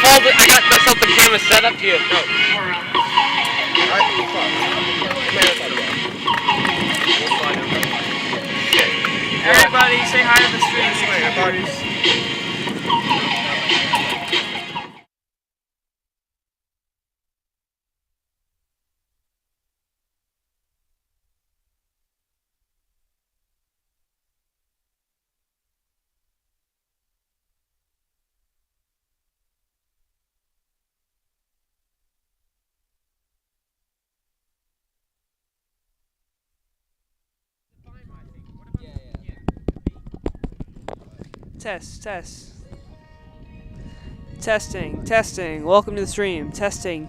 I got myself the camera set up here. No. Everybody say hi to the stream. Test. Testing. Welcome to the stream. Testing.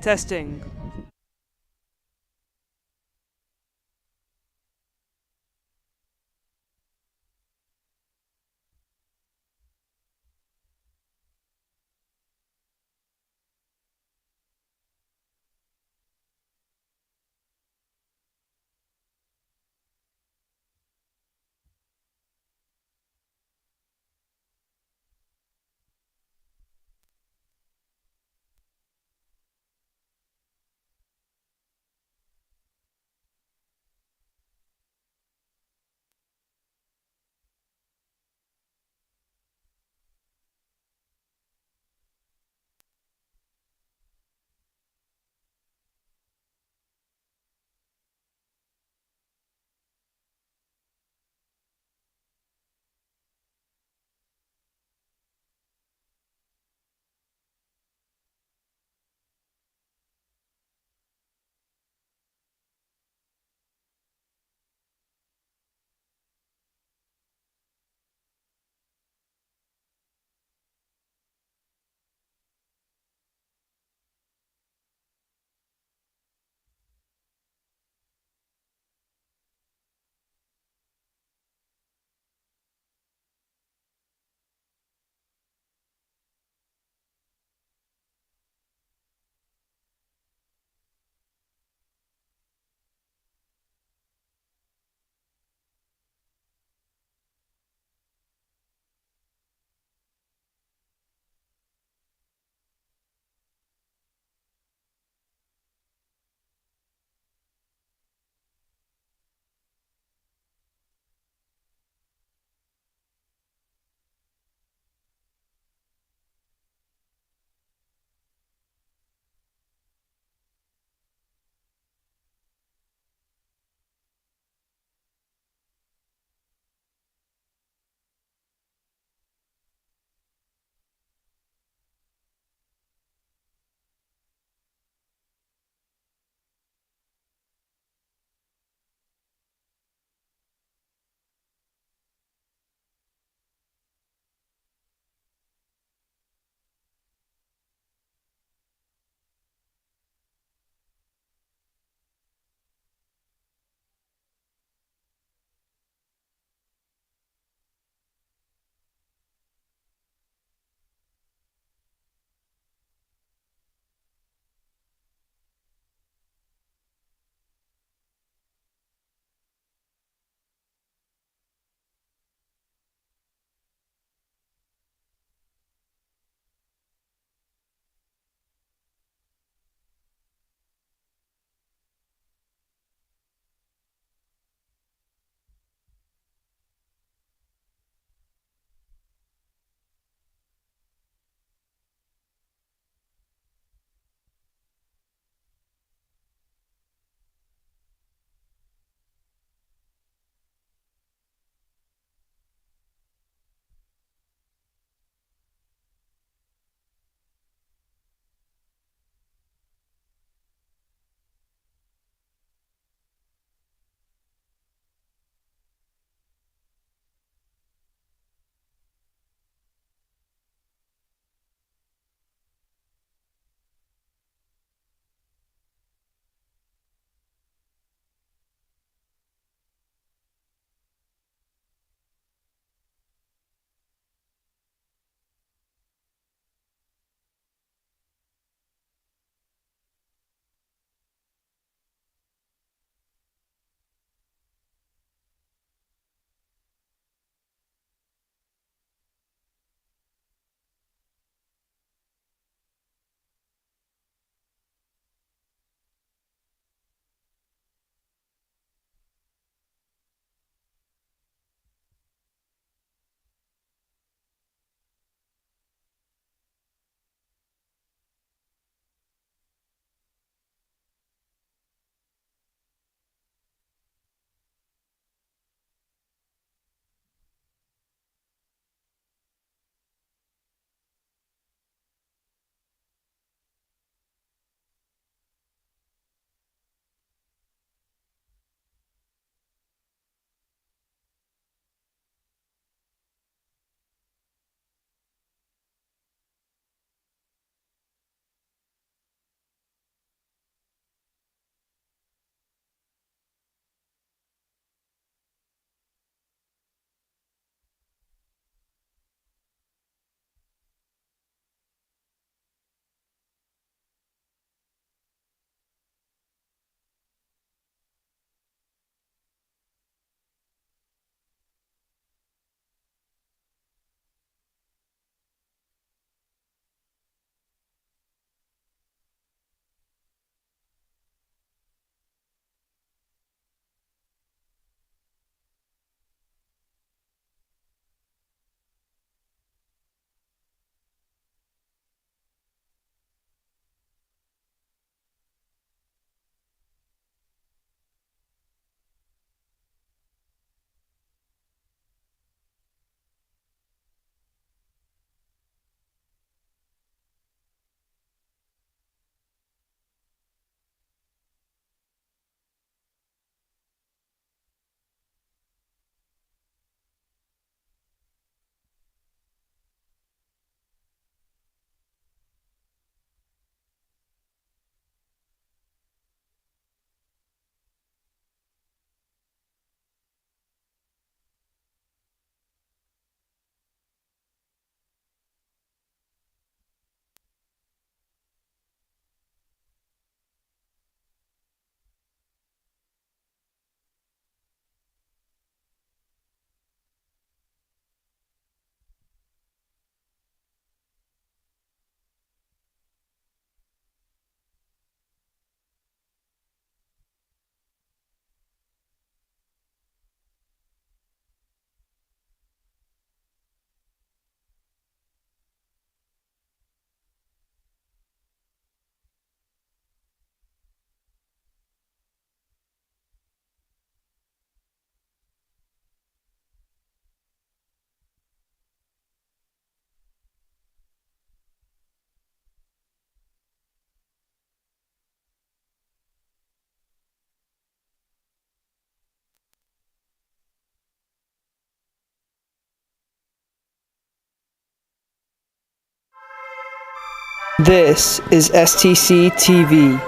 This is STC TV,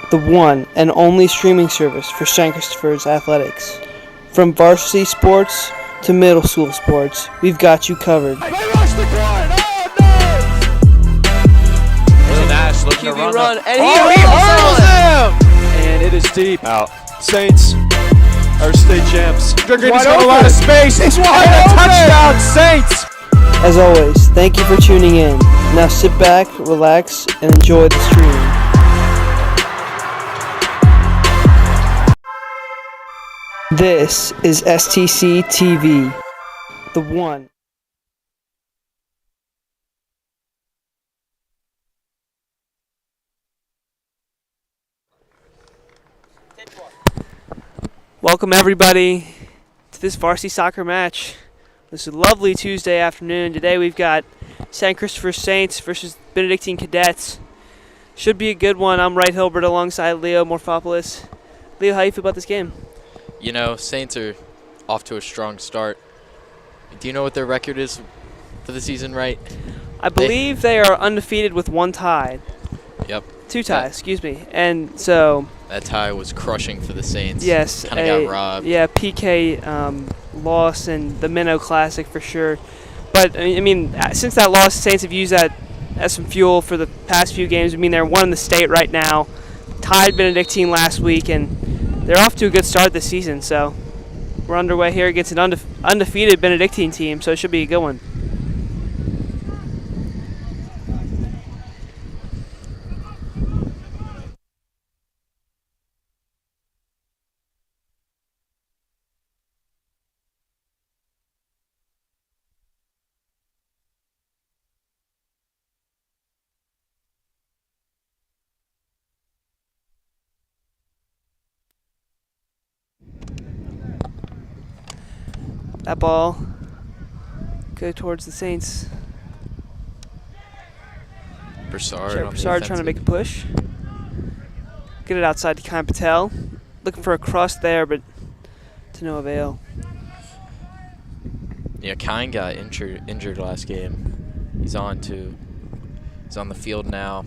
the one and only streaming service for St. Christopher's athletics. From varsity sports to middle school sports, we've got you covered. They rush the corner! Willie Nash looking to QB run. and Oh, he hurdles him! And it is deep. Out. Saints are state champs. Goodrich Wide got a open. lot of space. It's wide Wide open. open. Touchdown, Saints! As always, thank you for tuning in. Now sit back, relax, and enjoy the stream. This is STC TV, the one. Welcome everybody to this varsity soccer match. This is a lovely Tuesday afternoon. Today we've got St. Christopher Saints versus Benedictine Cadets. Should be a good one. I'm Wright Hilbert alongside Leo Morphopoulos. Leo, how you feel about this game? You know, Saints are off to a strong start. Do you know what their record is for the season, right? I believe they are undefeated with one tie. Yep. Two ties, excuse me. And so, That tie was crushing for the Saints. yes. Kind of got robbed. Yeah, PK loss in the Minnow Classic for sure. But, I mean, since that loss, the Saints have used that as some fuel for the past few games. I mean, they're one in the state right now. Tied Benedictine last week, and they're off to a good start this season. So, we're underway here against an undefeated Benedictine team, so it should be a good one. That ball go towards the Saints. Broussard Jared on Broussard the trying to make a offensive. push. Get it outside to Kyle Patel. Looking for a cross there, but to no avail. Yeah, Kine got injured last game. He's on the field now.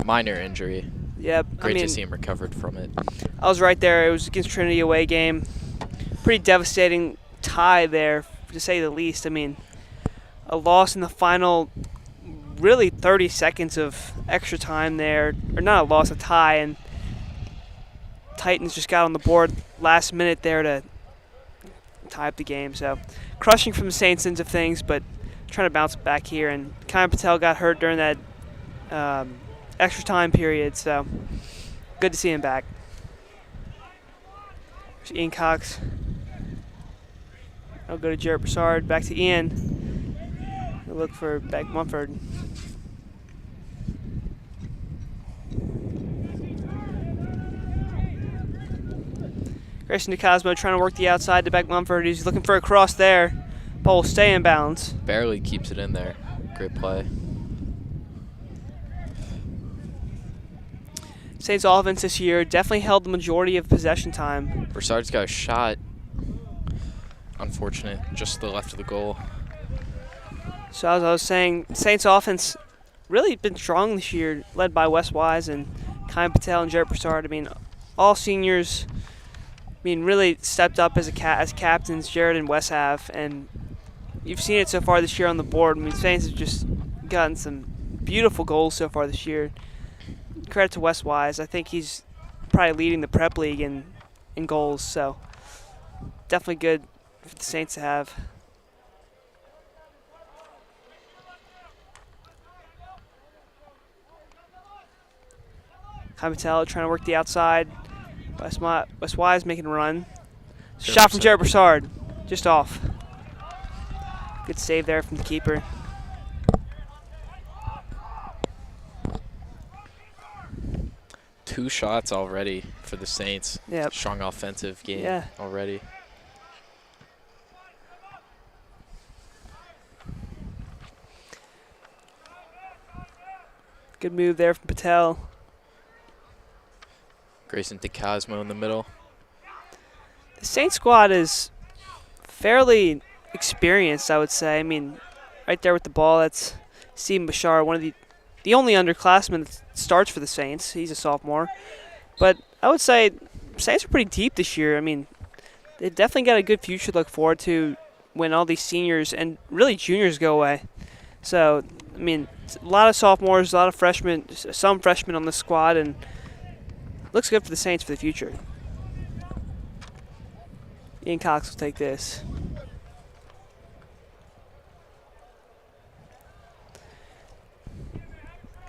Minor injury. Yep. Great to see him recovered from it. I was right there. It was against Trinity away game. Pretty devastating tie there, to say the least. I mean, a loss in the final, really 30 seconds of extra time there, or not a loss, a tie, and Titans just got on the board last minute there to tie up the game. So, crushing from the Saints ends of things, but trying to bounce back here. And Kyle Patel got hurt during that extra time period, so good to see him back. There's Ian Cox. I'll go to Jared Broussard, back to Ian. We'll look for Beck Mumford. Grayson DeCosmo trying to work the outside to Beck Mumford. He's looking for a cross there. Ball will stay in bounds. Barely keeps it in there. Great play. Saints offense this year definitely held the majority of possession time. Broussard's got a shot. Unfortunate, just to the left of the goal. So as I was saying, Saints offense really been strong this year, led by Wes Wise and Kyle Patel and Jared Broussard. I mean, all seniors. I mean, really stepped up as captains. Jared and Wes have, and you've seen it so far this year on the board. I mean, Saints have just gotten some beautiful goals so far this year. Credit to Wes Wise. I think he's probably leading the prep league in goals. So definitely good for the Saints to have. Kyle Patel trying to work the outside. Wes Wise making a run. Shot from Jared Broussard. Just off. Good save there from the keeper. Two shots already for the Saints. Yep. Strong offensive game already. Good move there from Patel. Grayson DeCosmo in the middle. The Saints squad is fairly experienced, I would say. I mean, right there with the ball, that's Stephen Bashar, one of the the only underclassman that starts for the Saints. He's a sophomore. But I would say Saints are pretty deep this year. I mean, they've definitely got a good future to look forward to when all these seniors and really juniors go away. So, I mean, a lot of sophomores, a lot of freshmen, some freshmen on the squad, and looks good for the Saints for the future. Ian Cox will take this.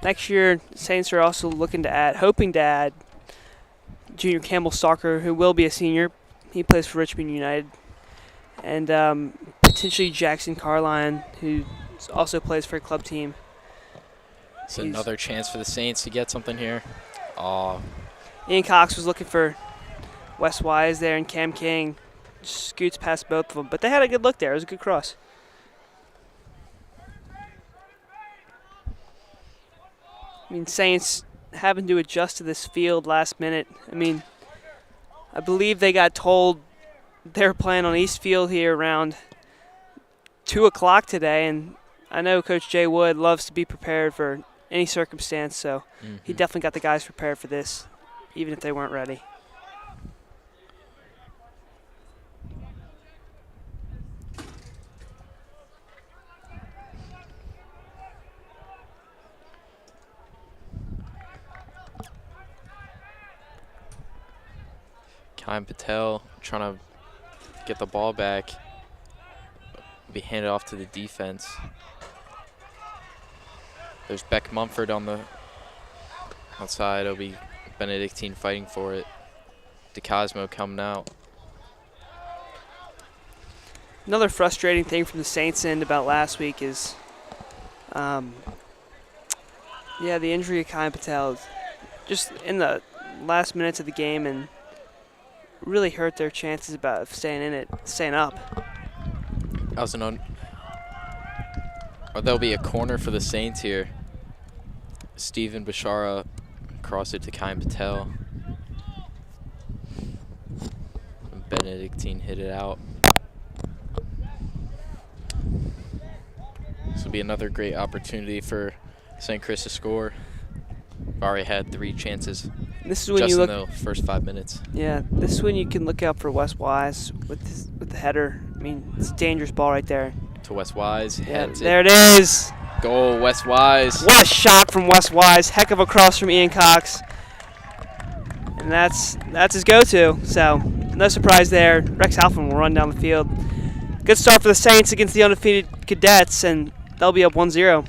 Next year, Saints are also hoping to add junior Campbell Stalker, who will be a senior. He plays for Richmond United. And potentially Jackson Carline, who also plays for a club team. It's another chance for the Saints to get something here. Oh, Ian Cox was looking for Wes Wise there, and Cam King scoots past both of them. But they had a good look there. It was a good cross. I mean, Saints having to adjust to this field last minute. I mean, I believe they got told they were playing on East Field here around 2 o'clock today, and I know Coach Jay Wood loves to be prepared for any circumstance, so he definitely got the guys prepared for this, even if they weren't ready. Kyle Patel trying to get the ball back. Be handed off to the defense. There's Beck Mumford on the outside. It'll be Benedictine fighting for it. DeCosmo coming out. Another frustrating thing from the Saints' end about last week is, the injury of Kyle Patel. Just in the last minutes of the game, and really hurt their chances of staying up. There'll be a corner for the Saints here. Steven Bashara crossed it to Kyle Patel. And Benedictine hit it out. This will be another great opportunity for St. Chris to score. Already had 3 chances. This is when just you look in the first 5 minutes. Yeah, this is when you can look out for Wes Wise with the header. I mean, it's a dangerous ball right there. To Wes Wise. Yeah, there it is. Goal, Wes Wise. What a shot from Wes Wise. Heck of a cross from Ian Cox. And that's his go-to. So, no surprise there. Rex Halfman will run down the field. Good start for the Saints against the undefeated Cadets, and they'll be up 1-0.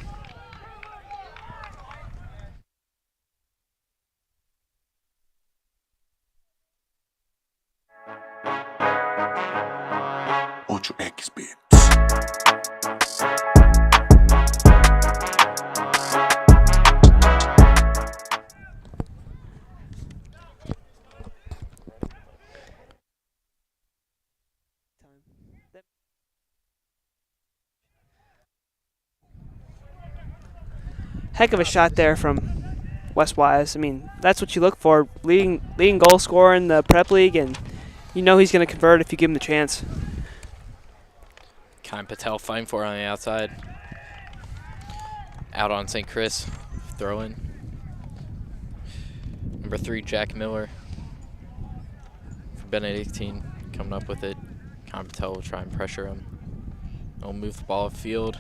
Heck of a shot there from Wes Wise. I mean, that's what you look for. Leading goal scorer in the prep league, and you know he's going to convert if you give him the chance. Kyle Patel fighting for it on the outside. Out on St. Chris. Throw in. Number 3, Jack Miller. For Benedictine coming up with it. Kyle Patel will try and pressure him. He'll move the ball upfield.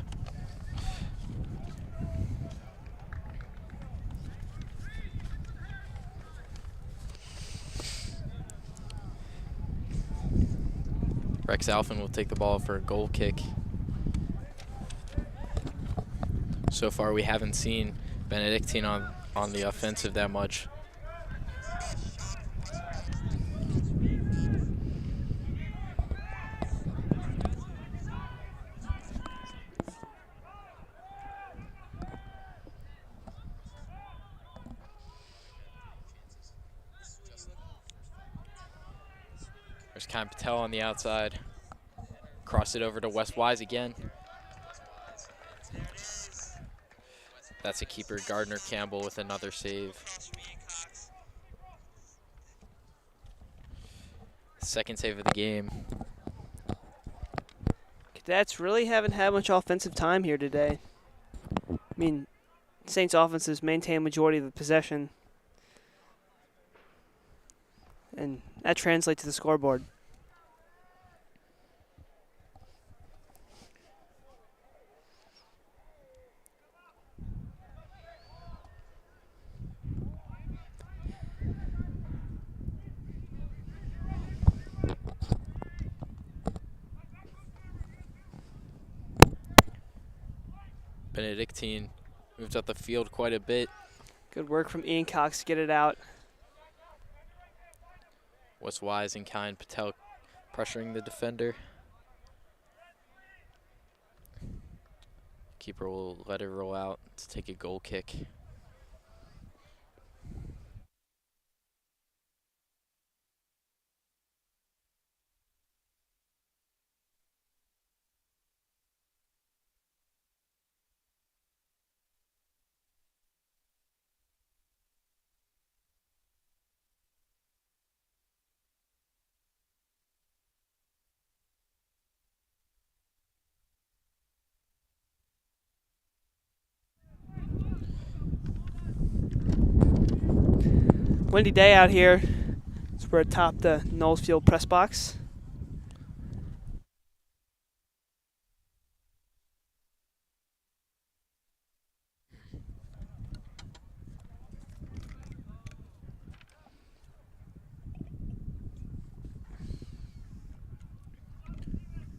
Rex Alphen will take the ball for a goal kick. So far we haven't seen Benedictine on the offensive that much. There's Kyle Patel on the outside. Cross it over to Wes Wise again. That's a keeper, Gardner Campbell, with another save. Second save of the game. Cadets really haven't had much offensive time here today. I mean, Saints offense has maintained majority of the possession, and that translates to the scoreboard. Benedictine moved up the field quite a bit. Good work from Ian Cox to get it out. Was Wise and Kind Patel pressuring the defender. Keeper will let it roll out to take a goal kick. Windy day out here. So we're atop the Knowles Field press box.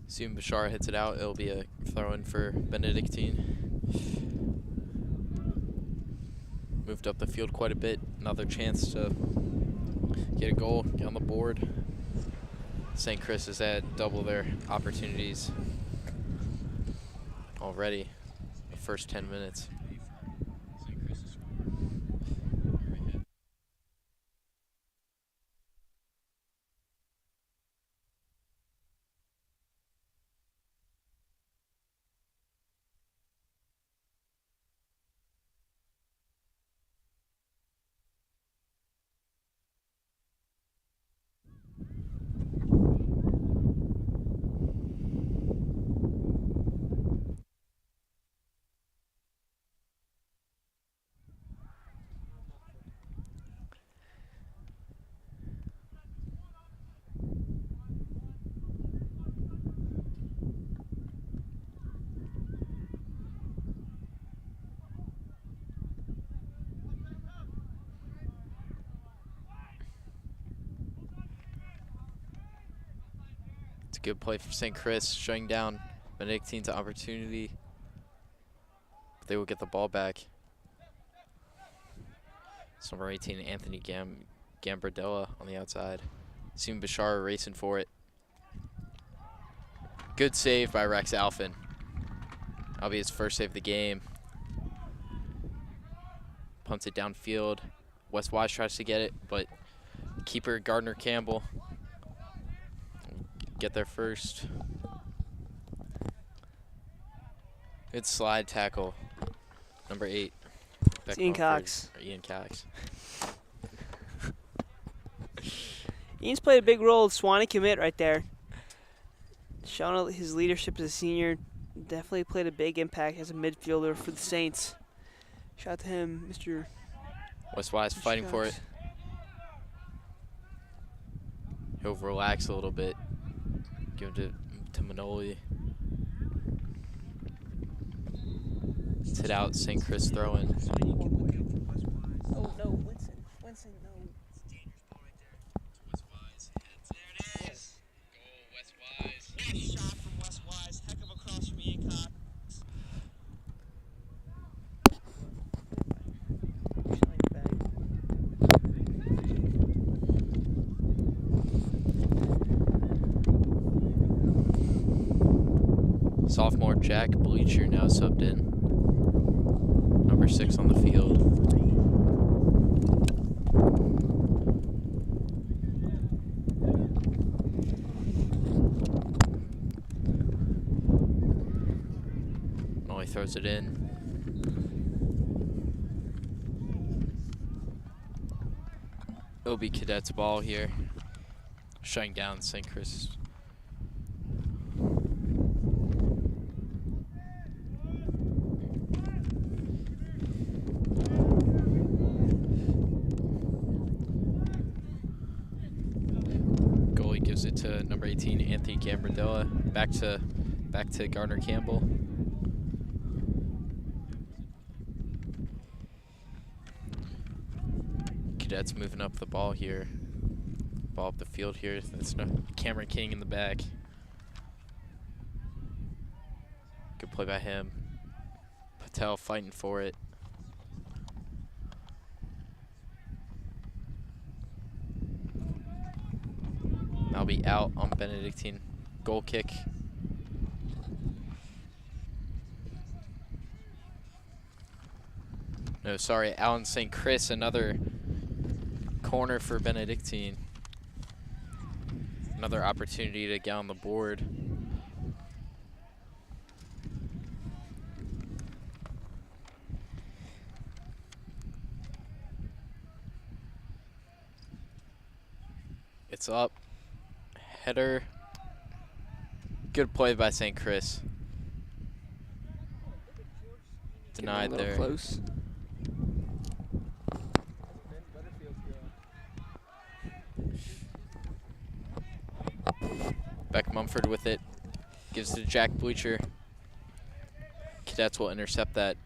Soon Bashar hits it out. It'll be a throw-in for Benedictine. Moved up the field quite a bit. Another chance to get a goal, get on the board. St. Chris has had double their opportunities already the first 10 minutes. It's a good play from St. Chris, shutting down Benedictine's opportunity. But they will get the ball back. It's number 18, Anthony Gambardella on the outside. Soon Bashar racing for it. Good save by Rex Alphen. That'll be his first save of the game. Punts it downfield. Wes Wise tries to get it, but keeper Gardner Campbell get there first. Good slide tackle. Number 8. It's Ian Cox. Ian Cox. Ian's played a big role at Swanee commit right there. Showing his leadership as a senior. Definitely played a big impact as a midfielder for the Saints. Shout out to him, Mr. Wes Wise fighting for it. He'll relax a little bit. Give it to Manoli. It's hit out, St. Chris throwing. Oh no, Winston, no. There it is. Goal, Wes Wise. Nice shot from Wes Wise. Heck of a cross from Ian Cox. Sophomore Jack Bleacher now subbed in. Number 6 on the field. Molly throws it in. It'll be Cadets ball here. Shutting down St. Chris. Benedictine, Anthony Gambardella. Back to Gardner Campbell. Cadets moving up the ball here. Ball up the field here. That's Cameron King in the back. Good play by him. Patel fighting for it. I'll be out on Benedictine. Goal kick. No, sorry, Alan St. Chris, another corner for Benedictine. Another opportunity to get on the board. It's up. Header. Good play by St. Chris. Denied there. Close. Beck Mumford with it. Gives to Jack Bleacher. Cadets will intercept that.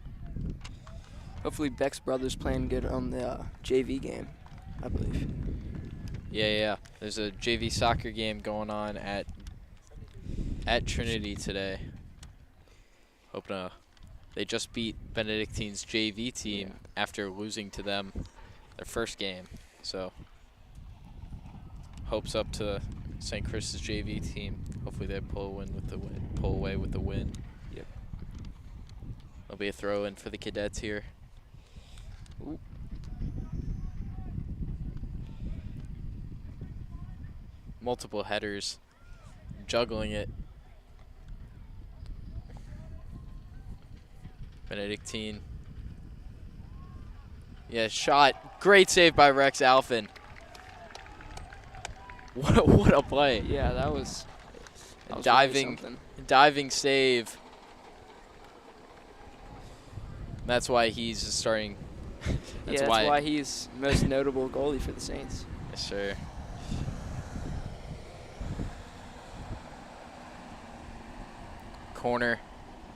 Hopefully Beck's brother's playing good on the JV game, I believe. Yeah. There's a JV soccer game going on at Trinity today. Hoping they just beat Benedictine's JV team after losing to them their first game. So hopes up to St. Chris's JV team. Hopefully they pull away with the win. Yep. There'll be a throw in for the Cadets here. Ooh. Multiple headers, juggling it. Benedictine. Yeah, shot. Great save by Rex Alphen. What a play. Yeah, that was Diving save. That's why he's starting. That's why he's most notable goalie for the Saints. Yes, sir. Corner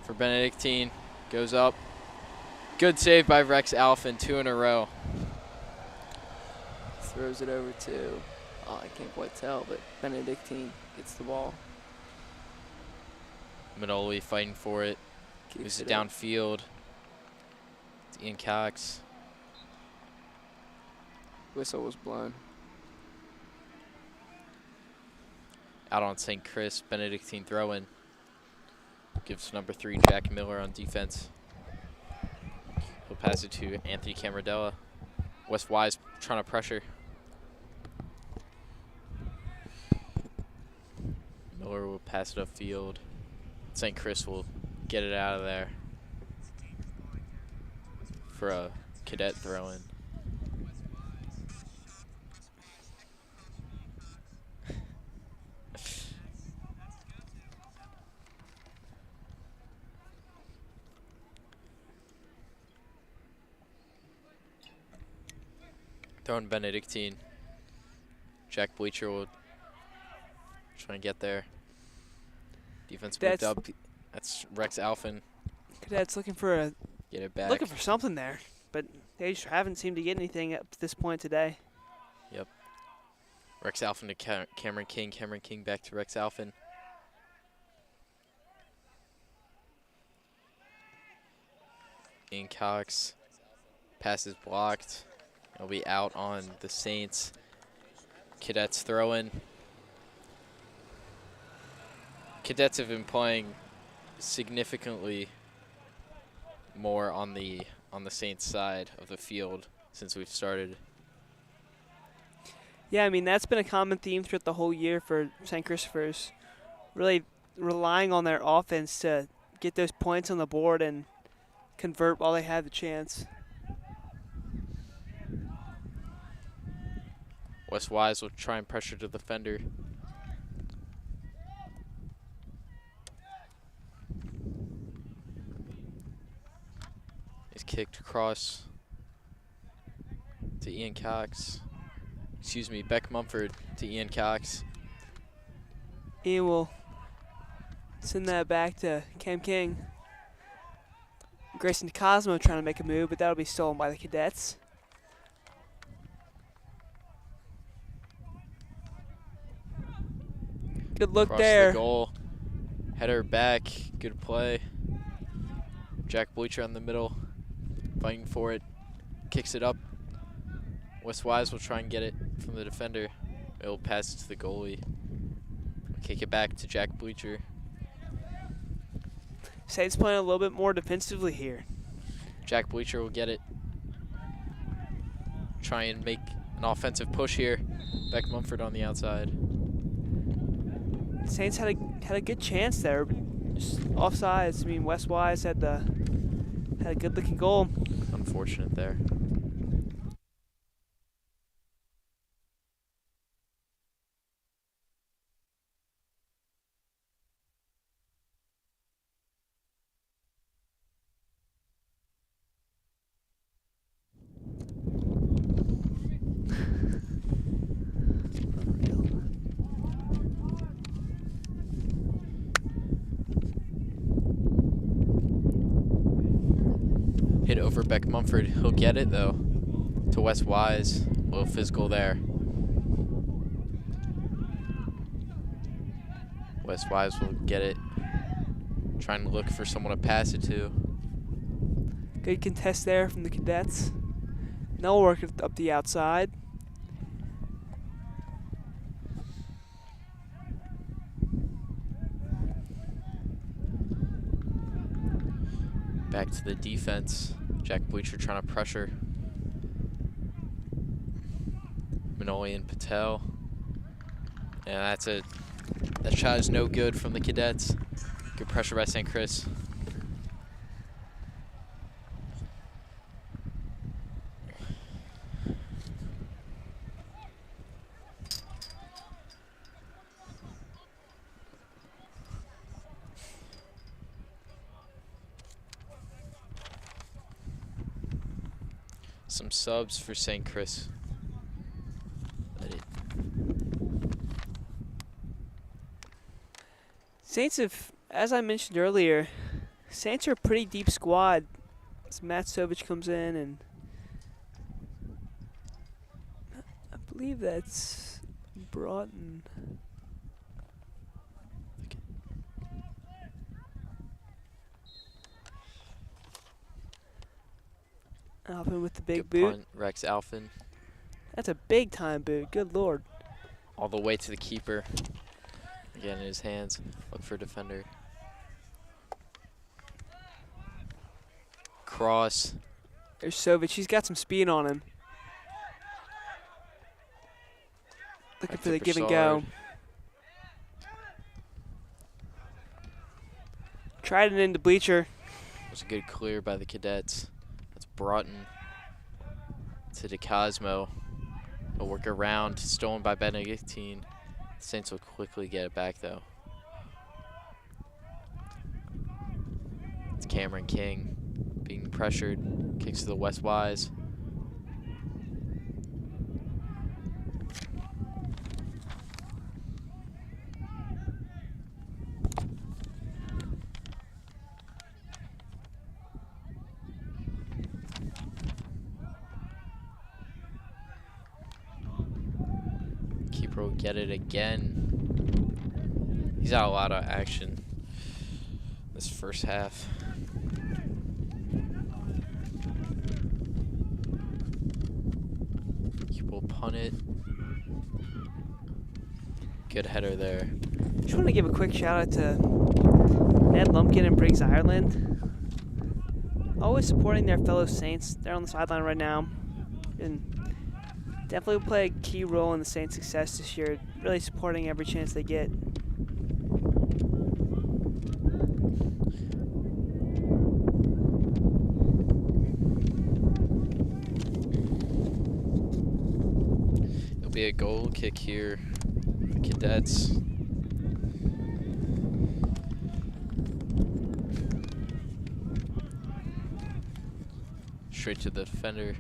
for Benedictine. Goes up. Good save by Rex Alphen, 2 in a row. Throws it over to, I can't quite tell, but Benedictine gets the ball. Manoli fighting for it. Moves it downfield. It's Ian Cox. Whistle was blown. Out on St. Chris. Benedictine throw-in. Gives number 3 Jack Miller on defense. He'll pass it to Anthony Camardella. West Wise trying to pressure. Miller will pass it upfield. St. Chris will get it out of there for a Cadet throw-in. Throwing Benedictine. Jack Bleacher will try and get there. Defense moved up. That's Rex Alphen. Cadets looking for Get it back. looking for something there, but they just haven't seemed to get anything up to this point today. Yep. Rex Alphen to Cameron King. Cameron King back to Rex Alphen. Ian Cox. Pass is blocked. It'll be out on the Saints. Cadets throw-in. Cadets have been playing significantly more on the Saints side of the field since we've started. Yeah, I mean, that's been a common theme throughout the whole year for St. Christopher's. Really relying on their offense to get those points on the board and convert while they have the chance. West Wise will try and pressure to the defender. He's kicked across to Ian Cox. Excuse me, Beck Mumford to Ian Cox. Ian will send that back to Cam King. Grayson Cosmo trying to make a move, but that'll be stolen by the Cadets. Good look Across there. the goal. Header back. Good play. Jack Bleacher on the middle. Fighting for it. Kicks it up. Wes Wise will try and get it from the defender. It'll pass it to the goalie. Kick it back to Jack Bleacher. Saints playing a little bit more defensively here. Jack Bleacher will get it. Try and make an offensive push here. Beck Mumford on the outside. Saints had a good chance there, but just offsides. I mean, Wes Wise had a good looking goal. Unfortunate there. Hit over Beck Mumford. He'll get it though. To Wes Wise. A little physical there. Wes Wise will get it. Trying to look for someone to pass it to. Good contest there from the Cadets. No work up the outside. Back to the defense. Jack Bleacher trying to pressure. Manoli and Patel. And that shot is no good from the Cadets. Good pressure by St. Chris. Some subs for St. Chris. Saints have, as I mentioned earlier, Saints are a pretty deep squad. As Matt Sovich comes in, and I believe that's Broughton. Alpin with the big Good boot. punt, Rex Alphin. That's a big time boot. Good lord. All the way to the keeper. Again in his hands. Look for a defender. Cross. There's Sovich. He's got some speed on him. Looking Back for to the give and go. Tried it into Bleacher. It was a good clear by the Cadets. That's Broughton to DeCosmo. He'll work around. Stolen by Benedictine. The Saints will quickly get it back though. It's Cameron King being pressured. Kicks to the West Wise. Keeper will get it again. He's had a lot of action this first half. Keeper will punt it. Good header there. Just want to give a quick shout out to Ned Lumpkin and Briggs Ireland. Always supporting their fellow Saints. They're on the sideline right now. And definitely will play a key role in the Saints' success this year. Really supporting every chance they get. It'll be a goal kick here. The Cadets. Straight to the defender.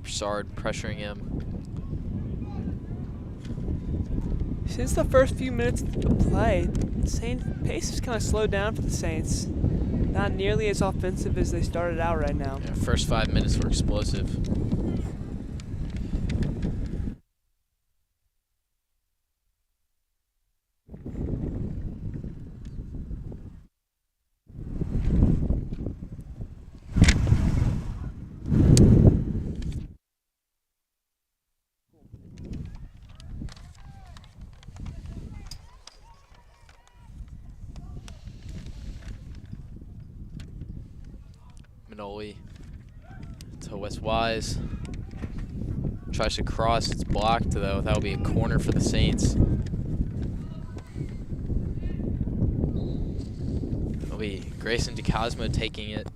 Broussard pressuring him. Since the first few minutes of play, Saints pace has kind of slowed down for the Saints. Not nearly as offensive as they started out right now. Yeah, first 5 minutes were explosive. Manoli to West Wise. Tries to cross, it's blocked though. That'll be a corner for the Saints. It'll be Grayson DeCosmo taking it.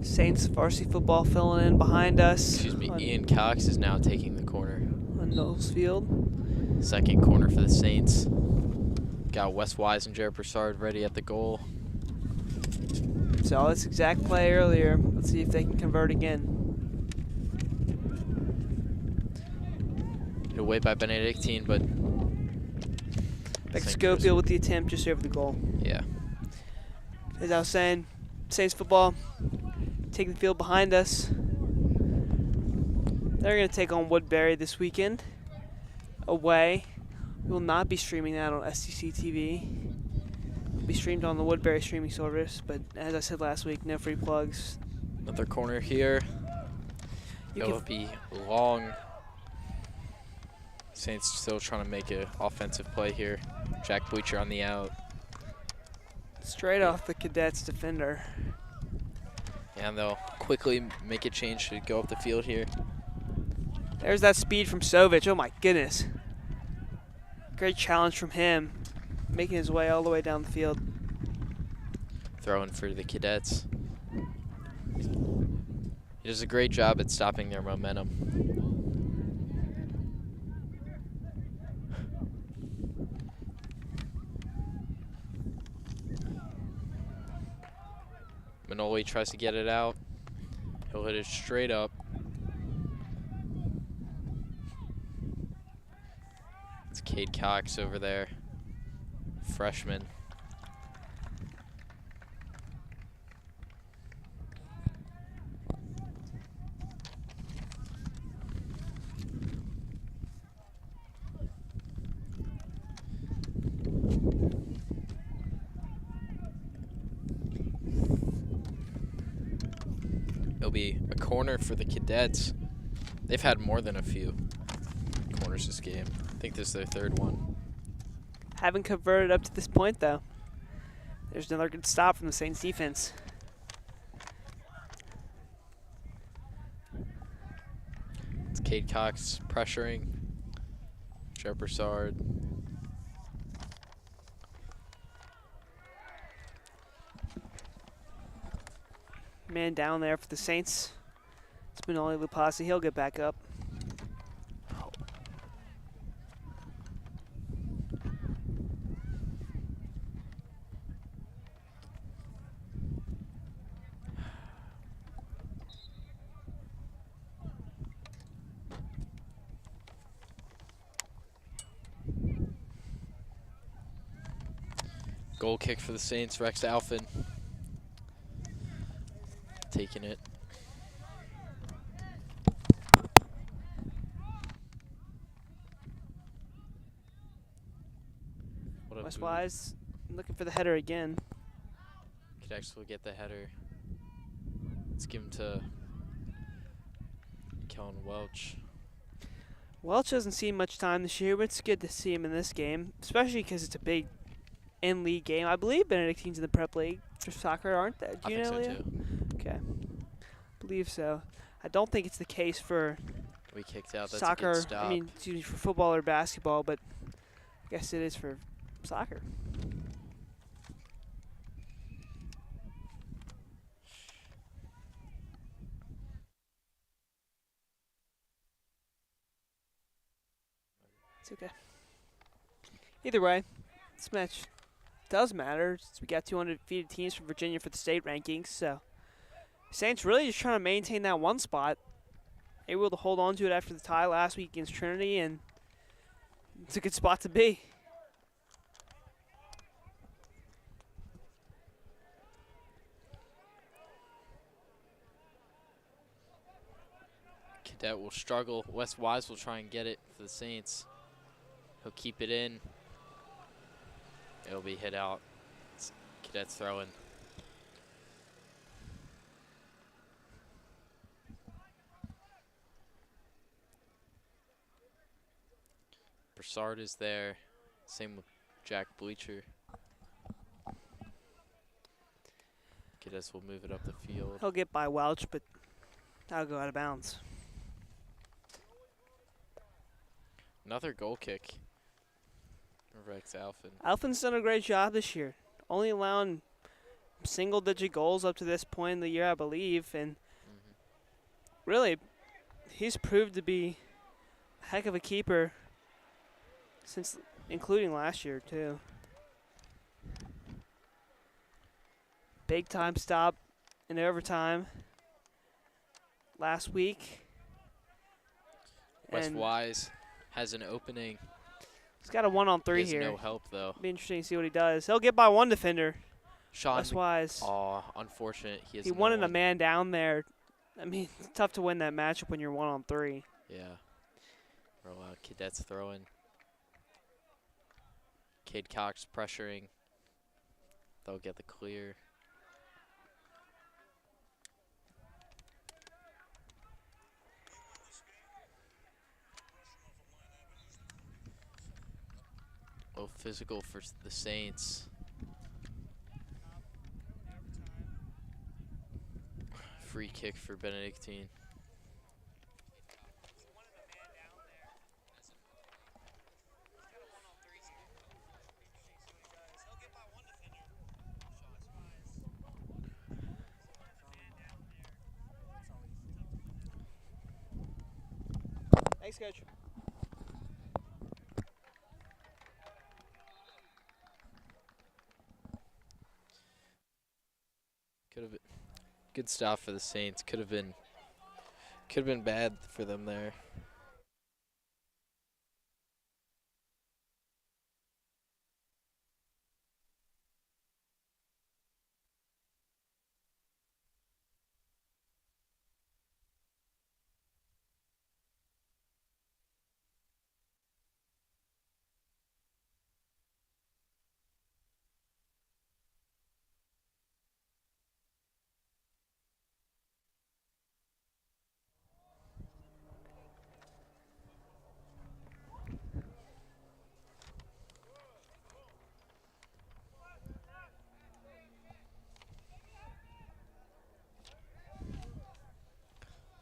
Saints varsity football filling in behind us. Excuse me, Ian Cox is now taking the corner. On Knowles Field. Second corner for the Saints. Got Wes Wise and Jared Broussard ready at the goal. Saw this exact play earlier. Let's see if they can convert again. Hit away by Benedictine, but Beck St. Schofield with the attempt just over the goal. yeah. As I was saying, Saints football taking the field behind us. They're going to take on Woodbury this weekend away. We will not be streaming that on STC TV. It'll be streamed on the Woodbury streaming service, but as I said last week, no free plugs. Another corner here. It'll be long. Saints still trying to make an offensive play here. Jack Bleacher on the out. Straight off the Cadets defender. And they'll quickly make a change to go up the field here. There's that speed from Sovich. Oh my goodness. Great challenge from him. Making his way all the way down the field. Throwing for the Cadets. He does a great job at stopping their momentum. Manoli tries to get it out. He'll hit it straight up. It's Cade Cox over there, freshman. It'll be a corner for the Cadets. They've had more than a few corners this game. I think this is their third one. Haven't converted up to this point, though. There's another good stop from the Saints defense. It's Cade Cox pressuring. Joe Broussard. Man down there for the Saints. It's Manoli Lupasi. He'll get back up. Goal kick for the Saints, Rex Alfin. Taking it. West Wise looking for the header again. Could actually get the header. Let's give him to Kellen Welch. Welch hasn't seen much time this year, but it's good to see him in this game, especially because it's a big in-league game. I believe Benedictine's in the prep league for soccer, aren't they? Do you know, I think so Leah? too. Okay. Believe so. I don't think it's the case for We kicked out. That's soccer. a good stop. I mean, excuse me, for football or basketball, but I guess it is for soccer. It's okay. Either way, this match does matter. We got 2 undefeated teams from Virginia for the state rankings, so Saints really just trying to maintain that one spot. Able to hold on to it after the tie last week against Trinity, and it's a good spot to be. Cadet will struggle. Wes Wise will try and get it for the Saints. He'll keep it in. It'll be hit out. Cadet's throwing. Broussard is there. Same with Jack Bleacher. Cadets will move it up the field. He'll get by Welch, but that'll go out of bounds. Another goal kick. Rex Alphen. Alphen's done a great job this year, only allowing single-digit goals up to this point in the year, I believe, and really, he's proved to be a heck of a keeper since, including last year too. Big time stop in overtime last week. Wes Wise has an opening. He's got a 1-on-3 He here. has no help though. Be interesting to see what he does. He'll get by one defender. Sean Wes Wise. Oh, unfortunate. He wanted a man down there. I mean, it's tough to win that matchup when you're 1-on-3. Yeah. Roll out. Cadets throwing. Cade Cox pressuring. They'll get the clear. Oh, physical for the Saints. Free kick for Benedictine. Thanks, Coach. Could have been good stop for the Saints. Could have been bad for them there.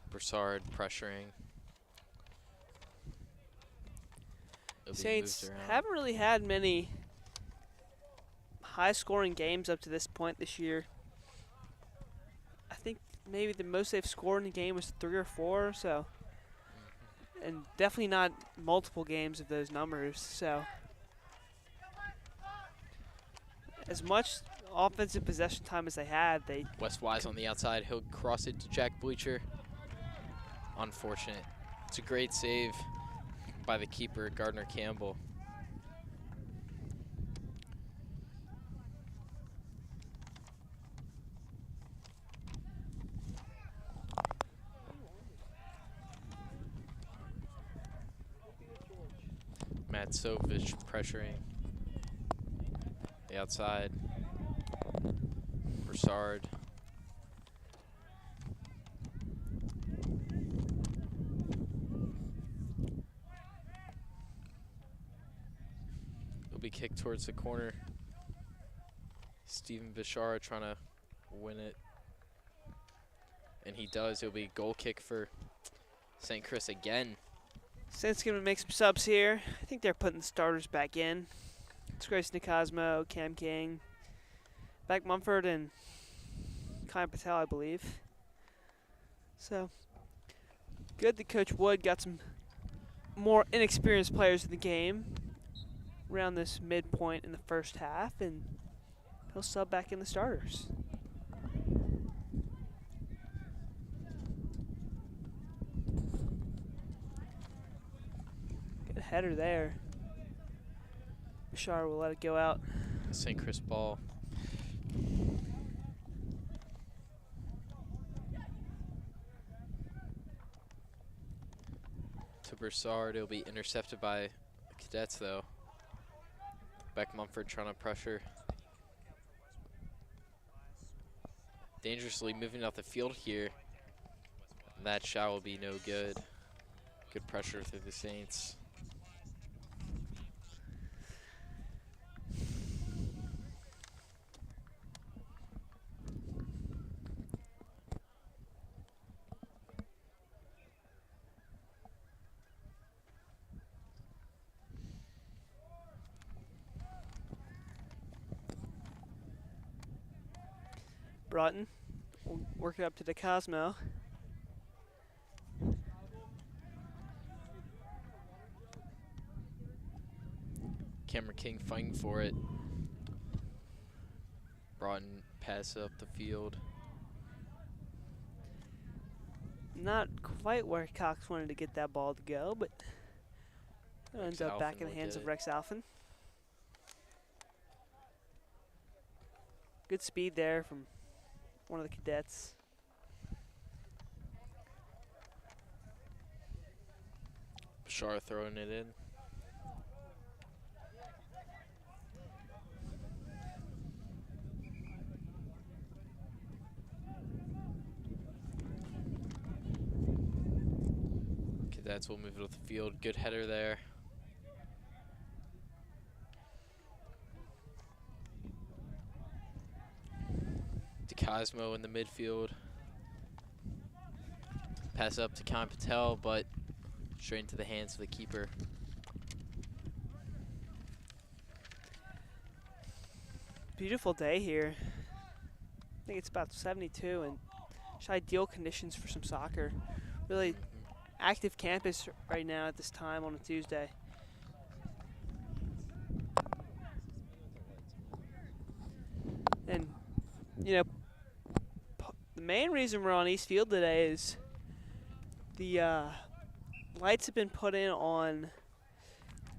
Broussard pressuring. It'll be Saints moved around. haven't really had many high-scoring games up to this point this year. I think maybe the most they've scored in a game was 3 or 4, so, and definitely not multiple games of those numbers. So, as much offensive possession time as they had, they Wes Wise on the outside. He'll cross it to Jack Bleacher. Unfortunate. It's a great save by the keeper, Gardner Campbell. Matt Sovich pressuring the outside. Broussard. It'll be kicked towards the corner. Steven Bishara trying to win it. And he does. It'll be a goal kick for St. Chris again. Saints going to make some subs here. I think they're putting the starters back in. It's Grace Nicosmo, Cam King, Beck Mumford, and Kai Patel, I believe. So, good that Coach Wood got some more inexperienced players in the game. around this midpoint in the first half, and he'll sub back in the starters. Good header there. Bashar will let it go out. St. Chris ball. To Broussard, it'll be intercepted by the Cadets though. Beck Mumford trying to pressure. Dangerously moving off the field here. That shot will be no good. Good pressure through the Saints. Broughton will work it up to the Cosmo. Cameron King fighting for it. Broughton pass up the field. Not quite where Cox wanted to get that ball to go, but it ends up back in the hands of Rex Alphen. Good speed there from one of the Cadets. Bashar throwing it in. Cadets will move it off the field. Good header there. Cosmo in the midfield. Pass up to Khan Patel, but straight into the hands of the keeper. Beautiful day here. I think it's about 72 and just ideal conditions for some soccer. Really active campus right now at this time on a Tuesday. And, you know, the main reason we're on East Field today is the lights have been put in on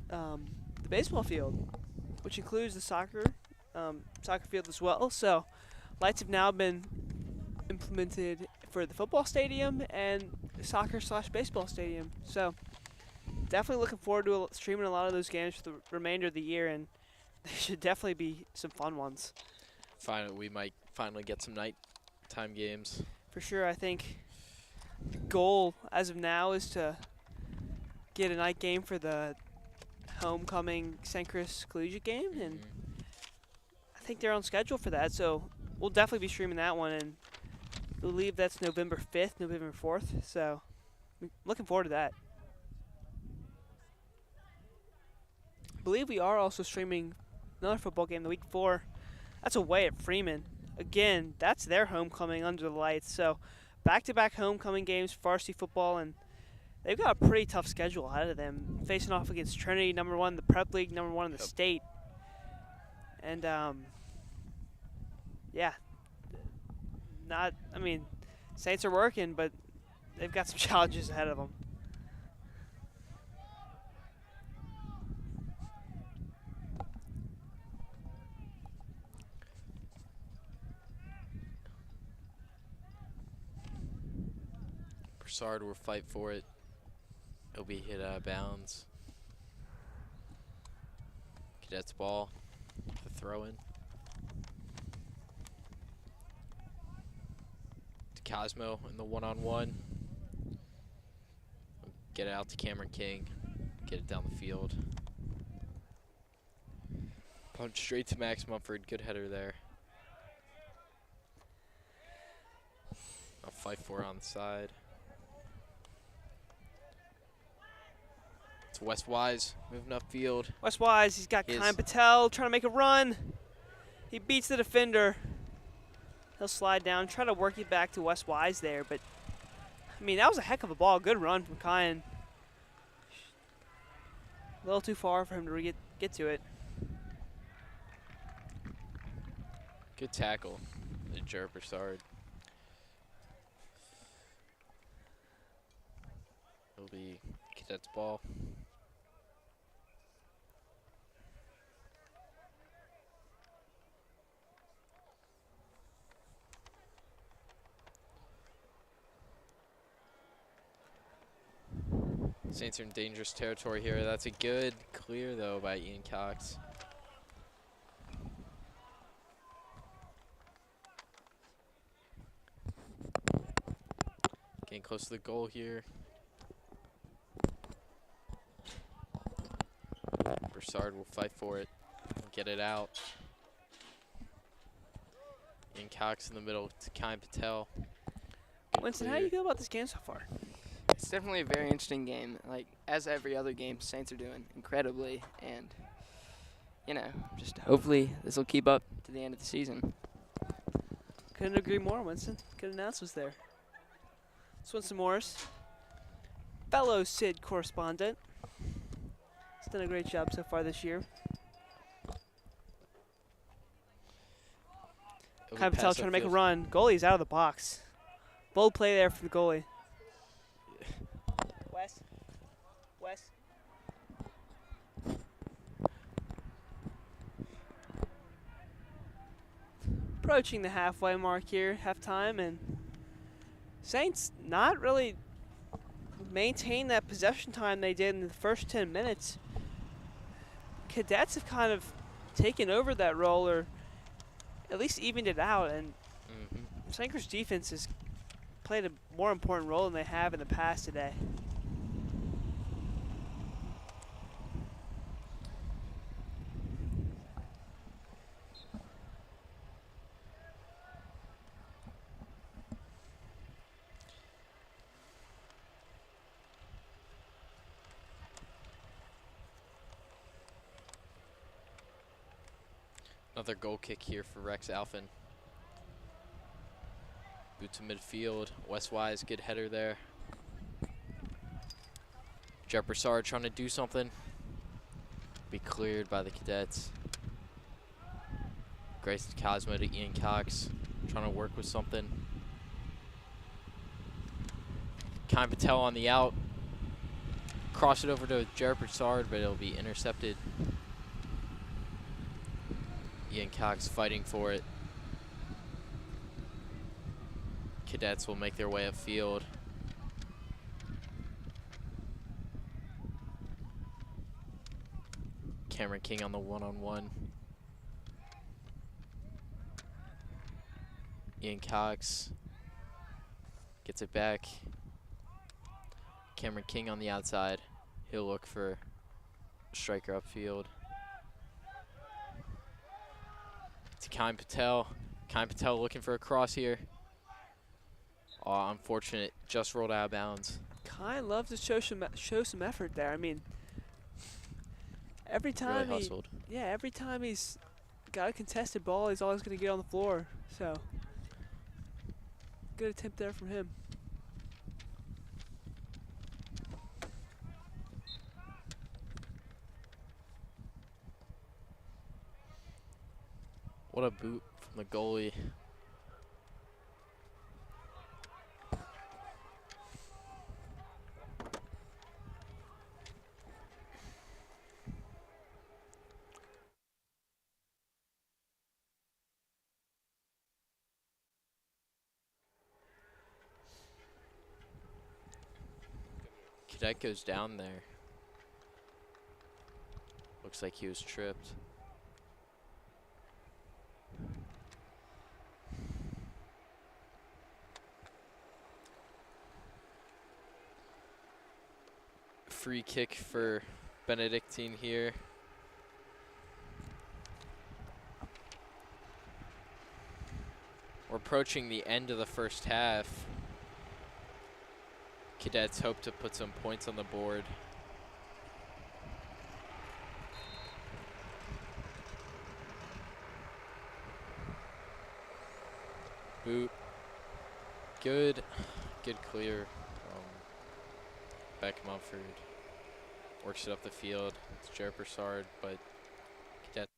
the baseball field, which includes the soccer field as well. So lights have now been implemented for the football stadium and soccer/baseball stadium. So definitely looking forward to streaming a lot of those games for the remainder of the year, and they should definitely be some fun ones. We might finally get some nighttime games. For sure, I think the goal as of now is to get a night game for the homecoming St. Chris Collegiate game, and I think they're on schedule for that, so we'll definitely be streaming that one, and I believe that's November 5th, November 4th, so I'm looking forward to that. I believe we are also streaming another football game the week before. That's away at Freeman. Again, that's their homecoming under the lights. So back-to-back homecoming games for varsity football, and they've got a pretty tough schedule ahead of them, facing off against Trinity, #1 in the prep league, #1 in the state. And, yeah. Saints are working, but they've got some challenges ahead of them. Broussard will fight for it. It'll be hit out of bounds. Cadets ball. The throw in. To Cosmo in the one-on-one. Get it out to Cameron King. Get it down the field. Punch straight to Max Mumford. Good header there. I'll fight for it on the side. It's West Wise moving upfield. West Wise, he's got Kyle Patel trying to make a run. He beats the defender. He'll slide down, try to work it back to West Wise there, but I mean, that was a heck of a ball. Good run from Kyan. A little too far for him to get to it. Good tackle. The Broussard. It'll be Cadets ball. Saints are in dangerous territory here. That's a good clear, though, by Ian Cox. Getting close to the goal here. Broussard will fight for it and get it out. Ian Cox in the middle to Kai Patel. Good Winston, how clear. do you feel about this game so far? It's definitely a very interesting game. Like, as every other game, Saints are doing incredibly. And, you know, just hopefully this will keep up to the end of the season. Couldn't agree more, Winston. Good announcements there. It's Winston Morris, fellow SID correspondent. He's done a great job so far this year. Kai Patel trying to make a run. Goalie's out of the box. Bold play there for the goalie. Wes. Approaching the halfway mark here, halftime, and Saints not really maintain that possession time they did in the first 10 minutes. Cadets have kind of taken over that role, or at least evened it out, and Sanker's defense has played a more important role than they have in the past today. Another goal kick here for Rex Alphen. Boot to midfield. West Wise, good header there. Broussard trying to do something. Be cleared by the Cadets. Grayson Cosmo to Ian Cox. Trying to work with something. Kai Patel on the out. Cross it over to Broussard, but it'll be intercepted. Ian Cox fighting for it. Cadets will make their way upfield. Cameron King on the one-on-one. Ian Cox gets it back. Cameron King on the outside. He'll look for a striker upfield. To Kai Patel. Kai Patel looking for a cross here. Oh, unfortunate. Just rolled out of bounds. Kai loves to show some effort there. I mean, every time Really hustled. every time he's got a contested ball, he's always going to get on the floor. So, good attempt there from him. What a boot from the goalie. Cadet goes down there. Looks like he was tripped. Free kick for Benedictine here. We're approaching the end of the first half. Cadets hope to put some points on the board. Boot. Good clear from Beck Mumford. Works it up the field. It's Jared Broussard, but Cadets.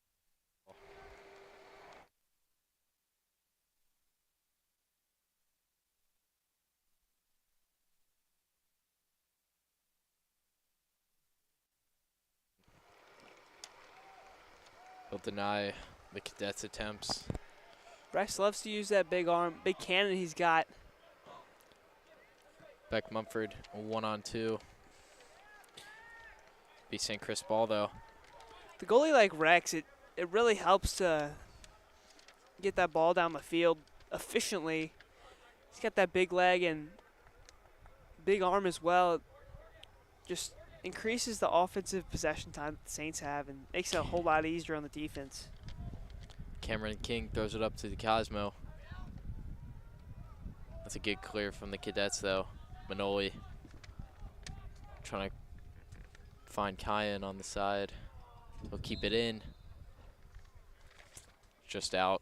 He'll deny the Cadets' attempts. Rex loves to use that big arm, big cannon he's got. Beck Mumford, 1-on-2. Be St. Chris ball, though. The goalie like Rex, it really helps to get that ball down the field efficiently. He's got that big leg and big arm as well. It just increases the offensive possession time that the Saints have and makes it a whole lot easier on the defense. Cameron King throws it up to the Cosmo. That's a good clear from the Cadets, though. Manoli trying to find Kyan on the side. He'll keep it in. Just out.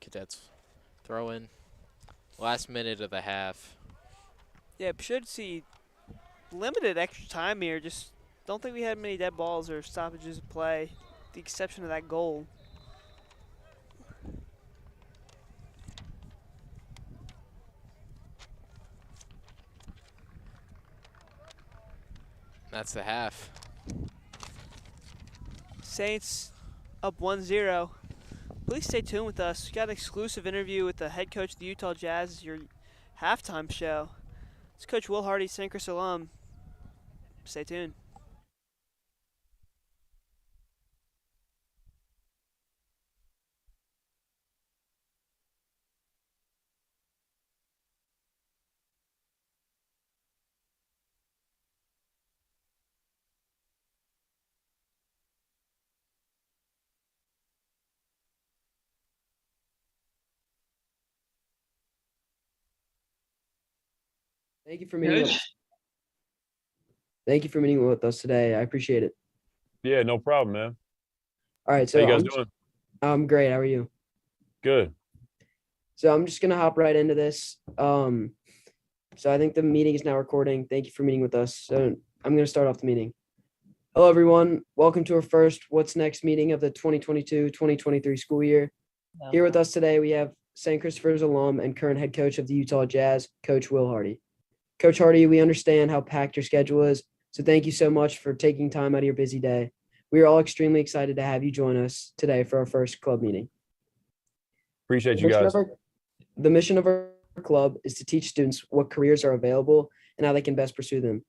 Cadets throw in. Last minute of the half. Yeah, should see limited extra time here. Just don't think we had many dead balls or stoppages of play, with the exception of that goal. That's the half. Saints up 1-0. Please stay tuned with us. We got an exclusive interview with the head coach of the Utah Jazz, your halftime show. It's Coach Will Hardy, St. Chris alum. Stay tuned. Thank you for meeting with Thank you for meeting with us today. I appreciate it. Yeah, no problem, man. All right, so How you guys doing? I'm great. How are you? Good. So I'm just gonna hop right into this. So I think the meeting is now recording. Thank you for meeting with us. So I'm gonna start off the meeting. Hello, everyone. Welcome to our first What's Next meeting of the 2022-2023 school year. Here with us today, we have St. Christopher's alum and current head coach of the Utah Jazz, Coach Will Hardy. Coach Hardy, we understand how packed your schedule is, so thank you so much for taking time out of your busy day. We are all extremely excited to have you join us today for our first club meeting. Appreciate you guys. The mission of our club is to teach students what careers are available and how they can best pursue them.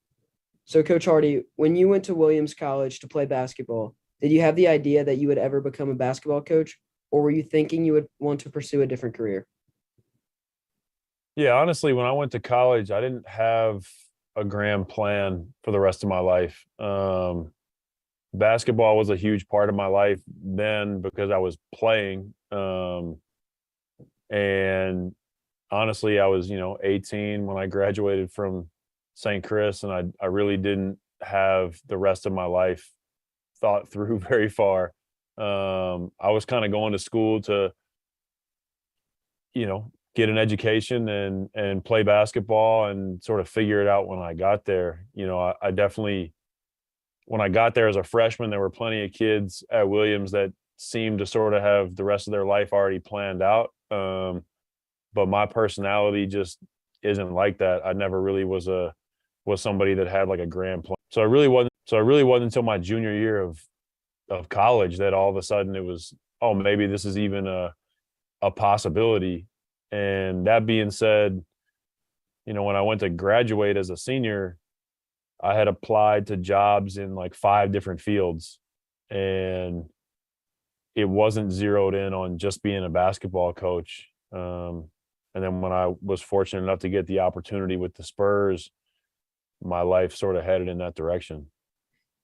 So, Coach Hardy, when you went to Williams College to play basketball, did you have the idea that you would ever become a basketball coach, or were you thinking you would want to pursue a different career? Yeah, honestly, when I went to college, I didn't have a grand plan for the rest of my life. Basketball was a huge part of my life then because I was playing. And honestly, I was, 18 when I graduated from St. Chris, and I really didn't have the rest of my life thought through very far. I was kind of going to school to, get an education and play basketball and sort of figure it out when I got there. I definitely, when I got there as a freshman, there were plenty of kids at Williams that seemed to sort of have the rest of their life already planned out. But my personality just isn't like that. I never really was somebody that had like a grand plan. So it really wasn't until my junior year of college that all of a sudden it was, oh, maybe this is even a possibility. And that being said, when I went to graduate as a senior, I had applied to jobs in like 5 different fields, and it wasn't zeroed in on just being a basketball coach. And then when I was fortunate enough to get the opportunity with the Spurs, my life sort of headed in that direction.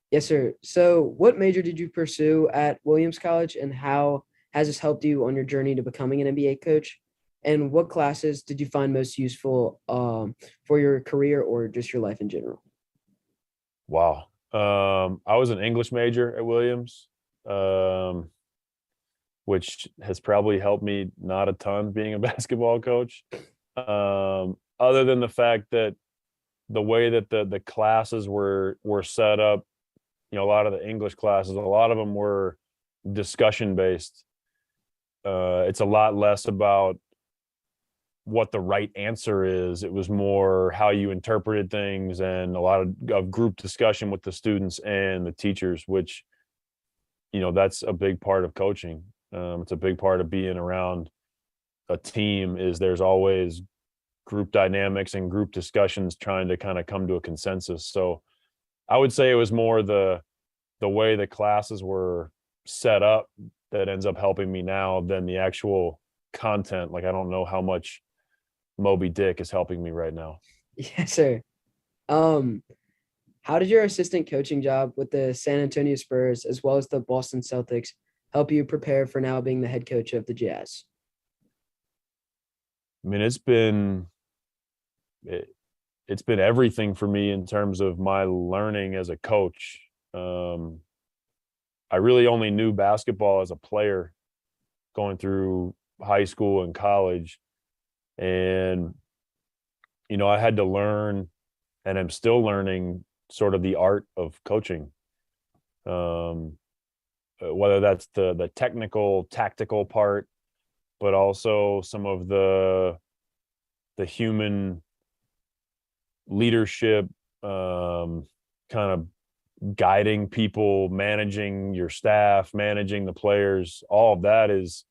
Yes, sir. So what major did you pursue at Williams College, and how has this helped you on your journey to becoming an NBA coach? And what classes did you find most useful for your career or just your life in general? Wow. I was an English major at Williams, which has probably helped me not a ton being a basketball coach. Other than the fact that, the way that the classes were set up, a lot of the English classes, a lot of them were discussion based. It's a lot less about what the right answer is. It was more how you interpreted things, and a lot of group discussion with the students and the teachers, which, that's a big part of coaching. It's a big part of being around a team, is there's always group dynamics and group discussions trying to kind of come to a consensus. So I would say it was more the way the classes were set up that ends up helping me now than the actual content. Like, I don't know how much Moby Dick is helping me right now. Yes, sir. How did your assistant coaching job with the San Antonio Spurs as well as the Boston Celtics help you prepare for now being the head coach of the Jazz? I mean, it's been everything for me in terms of my learning as a coach. I really only knew basketball as a player going through high school and college. And, I had to learn, and I'm still learning, sort of the art of coaching. Whether that's the technical, tactical part, but also some of the human leadership, kind of guiding people, managing your staff, managing the players. All of that is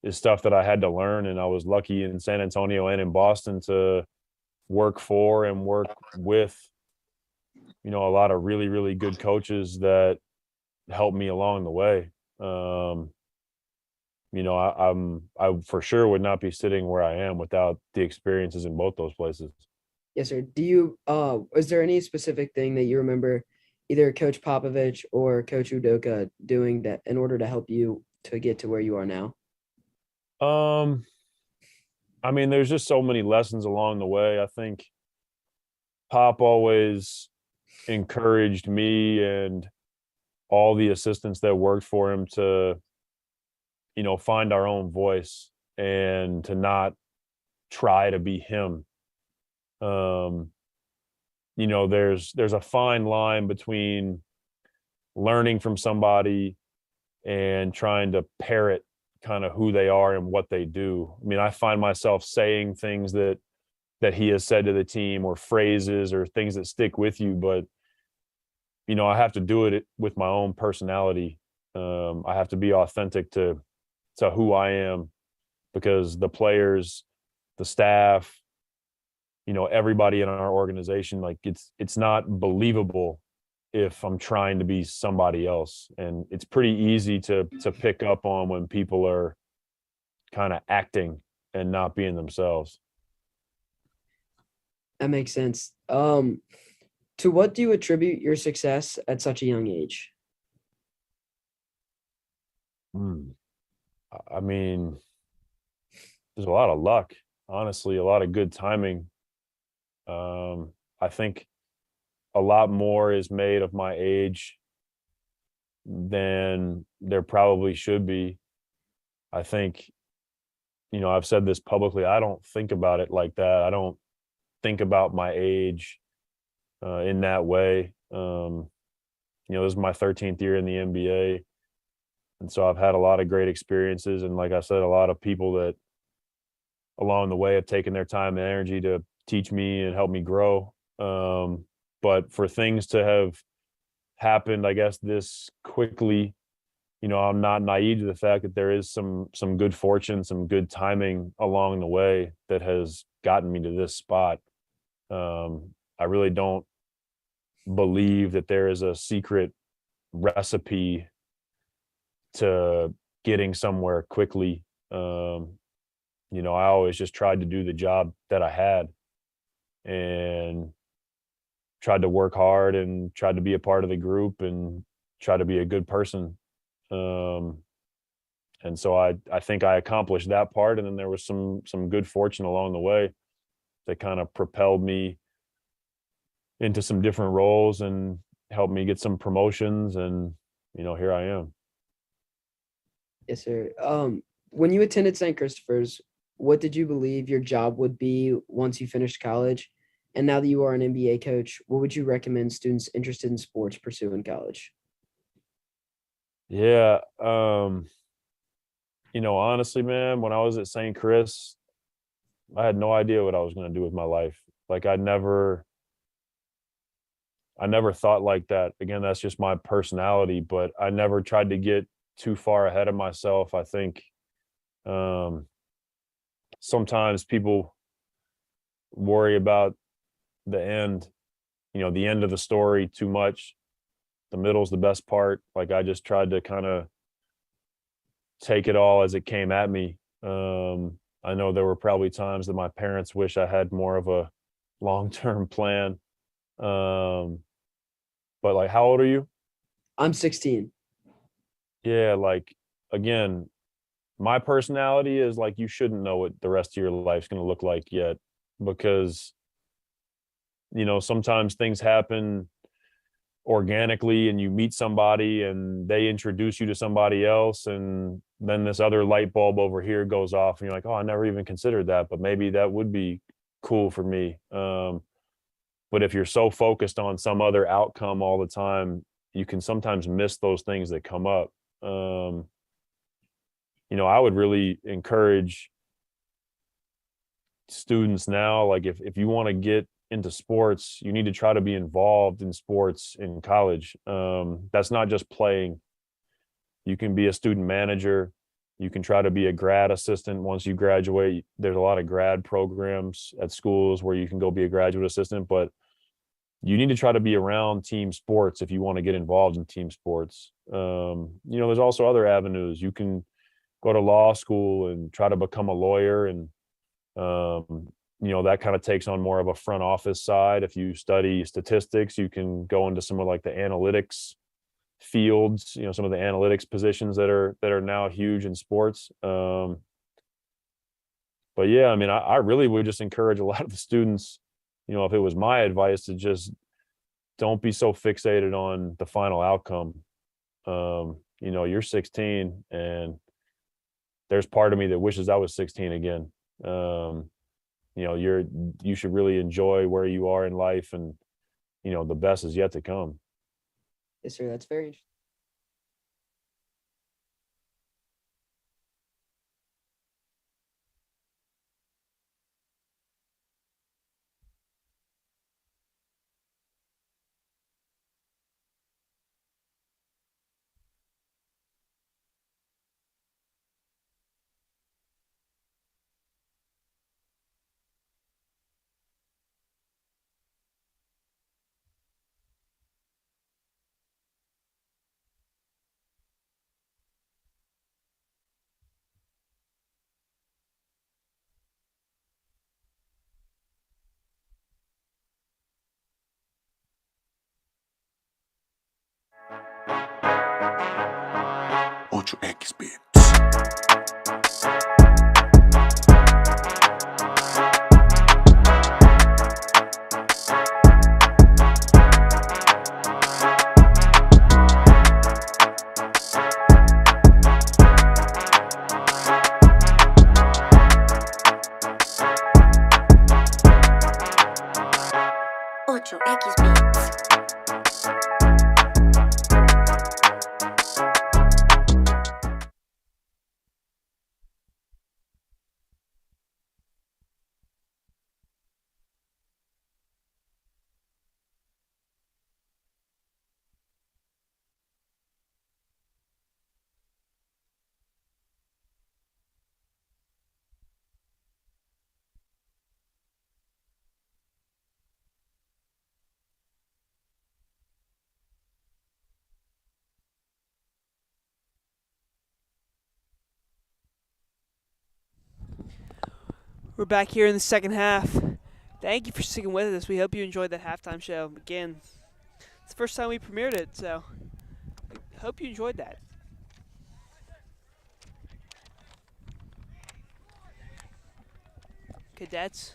stuff that I had to learn, and I was lucky in San Antonio and in Boston to work for and work with, a lot of really, really good coaches that helped me along the way. I for sure would not be sitting where I am without the experiences in both those places. Yes, sir. Do you is there any specific thing that you remember either Coach Popovich or Coach Udoka doing that in order to help you to get to where you are now? I mean, there's just so many lessons along the way. I think Pop always encouraged me and all the assistants that worked for him to, find our own voice and to not try to be him. There's a fine line between learning from somebody and trying to parrot kind of who they are and what they do. I mean, I find myself saying things that he has said to the team, or phrases or things that stick with you, but I have to do it with my own personality. I have to be authentic to who I am, because the players, the staff, everybody in our organization, like, it's not believable if I'm trying to be somebody else. And it's pretty easy to pick up on when people are kind of acting and not being themselves. That makes sense. To what do you attribute your success at such a young age? I mean, there's a lot of luck, honestly, a lot of good timing. I think a lot more is made of my age than there probably should be. I think, I've said this publicly, I don't think about it like that. I don't think about my age in that way. This is my 13th year in the NBA. And so I've had a lot of great experiences. And like I said, a lot of people that along the way have taken their time and energy to teach me and help me grow. But for things to have happened, I guess, this quickly, I'm not naive to the fact that there is some good fortune, some good timing along the way that has gotten me to this spot. I really don't believe that there is a secret recipe to getting somewhere quickly. I always just tried to do the job that I had and tried to work hard and tried to be a part of the group and try to be a good person. And so I think I accomplished that part. And then there was some good fortune along the way that kind of propelled me into some different roles and helped me get some promotions. And, here I am. Yes, sir. When you attended St. Christopher's, what did you believe your job would be once you finished college? And now that you are an NBA coach, what would you recommend students interested in sports pursue in college? Yeah. Honestly, man, when I was at St. Chris, I had no idea what I was going to do with my life. Like I never thought like that. Again, that's just my personality, but I never tried to get too far ahead of myself. I think um, sometimes people worry about the end, the end of the story too much. The middle's the best part. Like I just tried to kind of take it all as it came at me. I know there were probably times that my parents wish I had more of a long-term plan. Um, but like, how old are you? I'm 16. Yeah, like again, my personality is like you shouldn't know what the rest of your life's going to look like yet because sometimes things happen organically and you meet somebody and they introduce you to somebody else and then this other light bulb over here goes off and you're like, oh, I never even considered that, but maybe that would be cool for me. But if you're so focused on some other outcome all the time, you can sometimes miss those things that come up. I would really encourage students now, like if you want to get into sports, you need to try to be involved in sports in college. That's not just playing. You can be a student manager. You can try to be a grad assistant once you graduate. There's a lot of grad programs at schools where you can go be a graduate assistant, but you need to try to be around team sports if you want to get involved in team sports. There's also other avenues. You can go to law school and try to become a lawyer and that kind of takes on more of a front office side. If you study statistics, you can go into some of like the analytics fields, some of the analytics positions that are now huge in sports. But yeah, I mean, I really would just encourage a lot of the students, if it was my advice, to just don't be so fixated on the final outcome. You're 16 and there's part of me that wishes I was 16 again. You should really enjoy where you are in life and the best is yet to come. Yes, sir. That's very interesting. We're back here in the second half. Thank you for sticking with us. We hope you enjoyed that halftime show. Again, it's the first time we premiered it, so I hope you enjoyed that. Cadets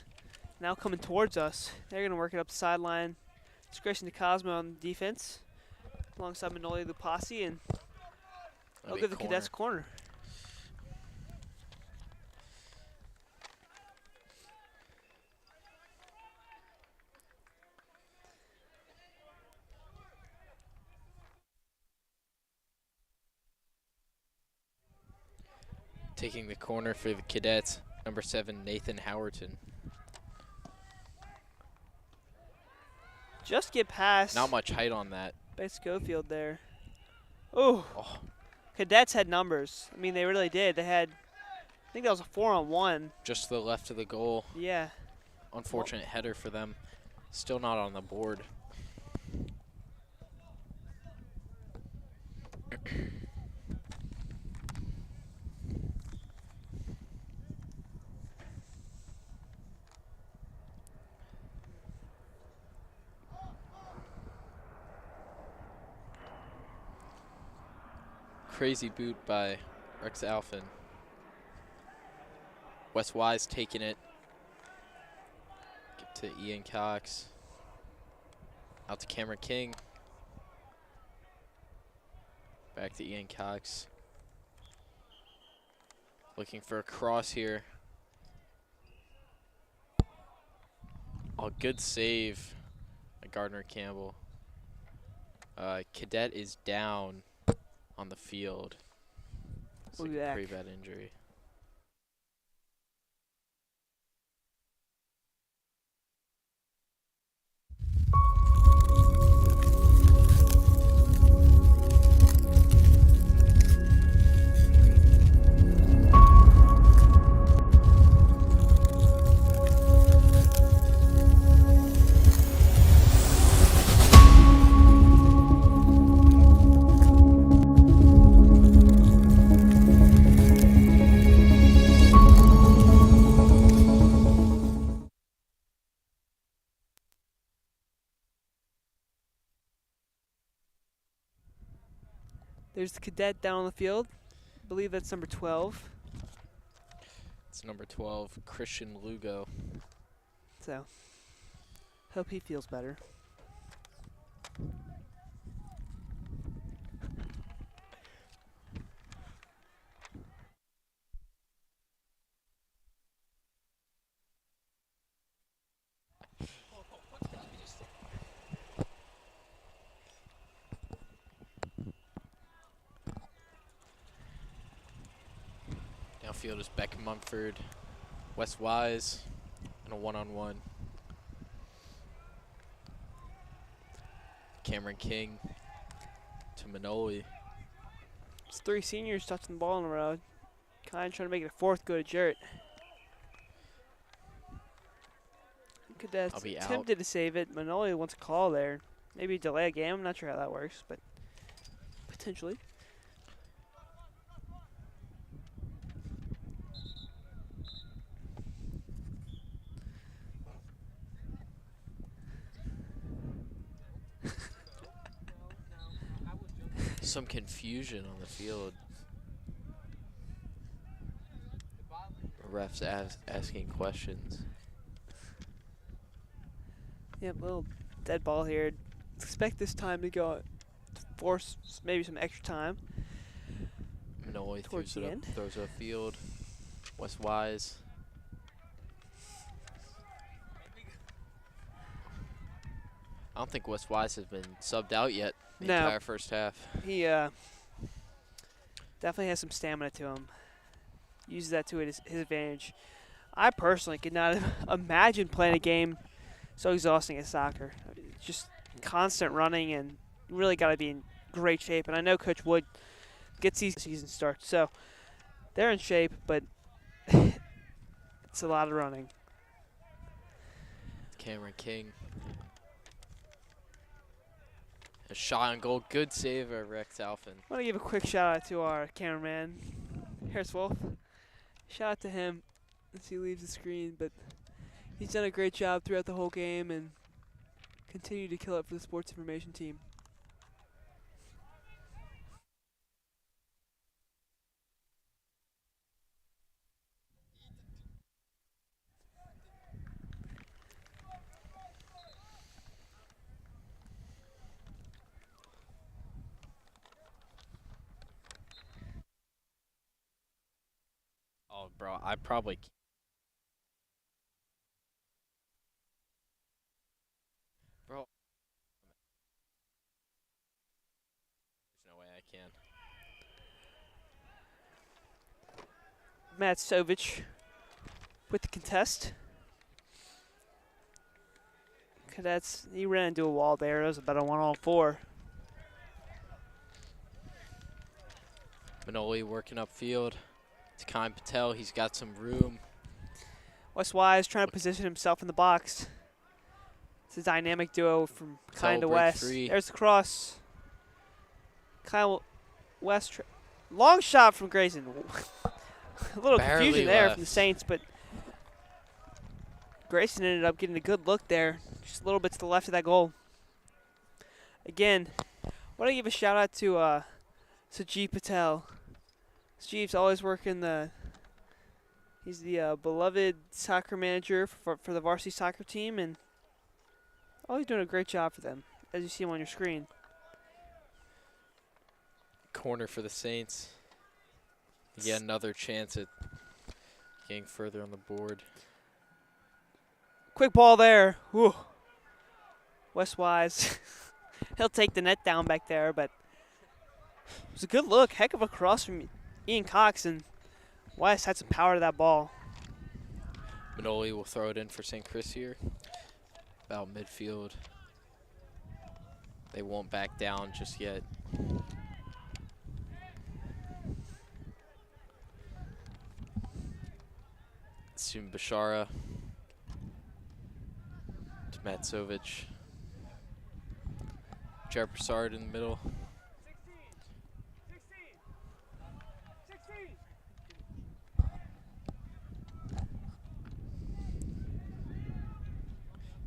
now coming towards us. They're going to work it up the sideline. It's Grayson DeCosmo on defense alongside Manoli Lupasi, and they'll give the Cadets corner. Taking the corner for the Cadets, number 7, Nathan Howerton. Just get past. Not much height on that. By Schofield there. Ooh. Oh, Cadets had numbers. I mean, they really did. They had, I think that was a 4-on-1. just to the left of the goal. Yeah. Unfortunate header for them. Still not on the board. Crazy boot by Rex Alphen. Wes Wise taking it. Give to Ian Cox. Out to Cameron King. Back to Ian Cox. Looking for a cross here. Oh, good save by Gardner Campbell. Cadet is down on the field. It's We'll like be a back. pretty bad injury. There's the cadet down on the field. I believe that's number 12. It's number 12, Christian Lugo. So, hope he feels better. Downfield is Beck Mumford, Wes Wise, and a one-on-one. Cameron King to Manoli. It's 3 seniors touching the ball in a row. Kind of trying to make it a 4th go to Jarrett. Cadets I'll be out. attempted to save it. Manoli wants a call there. Maybe delay a game. I'm not sure how that works, but potentially. Some confusion on the field. Refs asking questions. Yep, little dead ball here. Expect this time to go to force maybe some extra time. Manoli Towards throws the it end. up, throws it upfield. Wes Wise. I don't think Wes Wise has been subbed out yet the No. entire first half. He definitely has some stamina to him. Uses that to his advantage. I personally could not imagine playing a game so exhausting as soccer. Just constant running, and really got to be in great shape. And I know Coach Wood gets these season starts, so they're in shape, but it's a lot of running. Cameron King. A shot on goal. Good save by Rex Alphen. I want to give a quick shout out to our cameraman, Harris Wolf. Shout out to him as he leaves the screen, but he's done a great job throughout the whole game and continue to kill it for the sports information team. Oh, bro, I probably. Bro. There's no way I can. Matsovich with the contest. Cadets, he ran into a wall there. It was about a 1-on-4. Manoli working upfield. It's Kyle Patel. He's got some room. Wes Wise trying to position himself in the box. It's a dynamic duo from Kyle to Wes. There's the cross. Kyle West. Long shot from Grayson. A little Barely confusion there left. from the Saints, but Grayson ended up getting a good look there. Just a little bit to the left of that goal. Again, I want to give a shout out to Sajeev Patel. Sajeev's always working he's the beloved soccer manager for the varsity soccer team, and always doing a great job for them, as you see him on your screen. Corner for the Saints. Yet another chance at getting further on the board. Quick ball there. Whew. Wes Wise. He'll take the net down back there, but it was a good look. Heck of a cross from Ian Cox, and Wes had some power to that ball. Manoli will throw it in for St. Chris here. About midfield. They won't back down just yet. Soon Bashara to Matsovich. Jared Broussard in the middle. 16.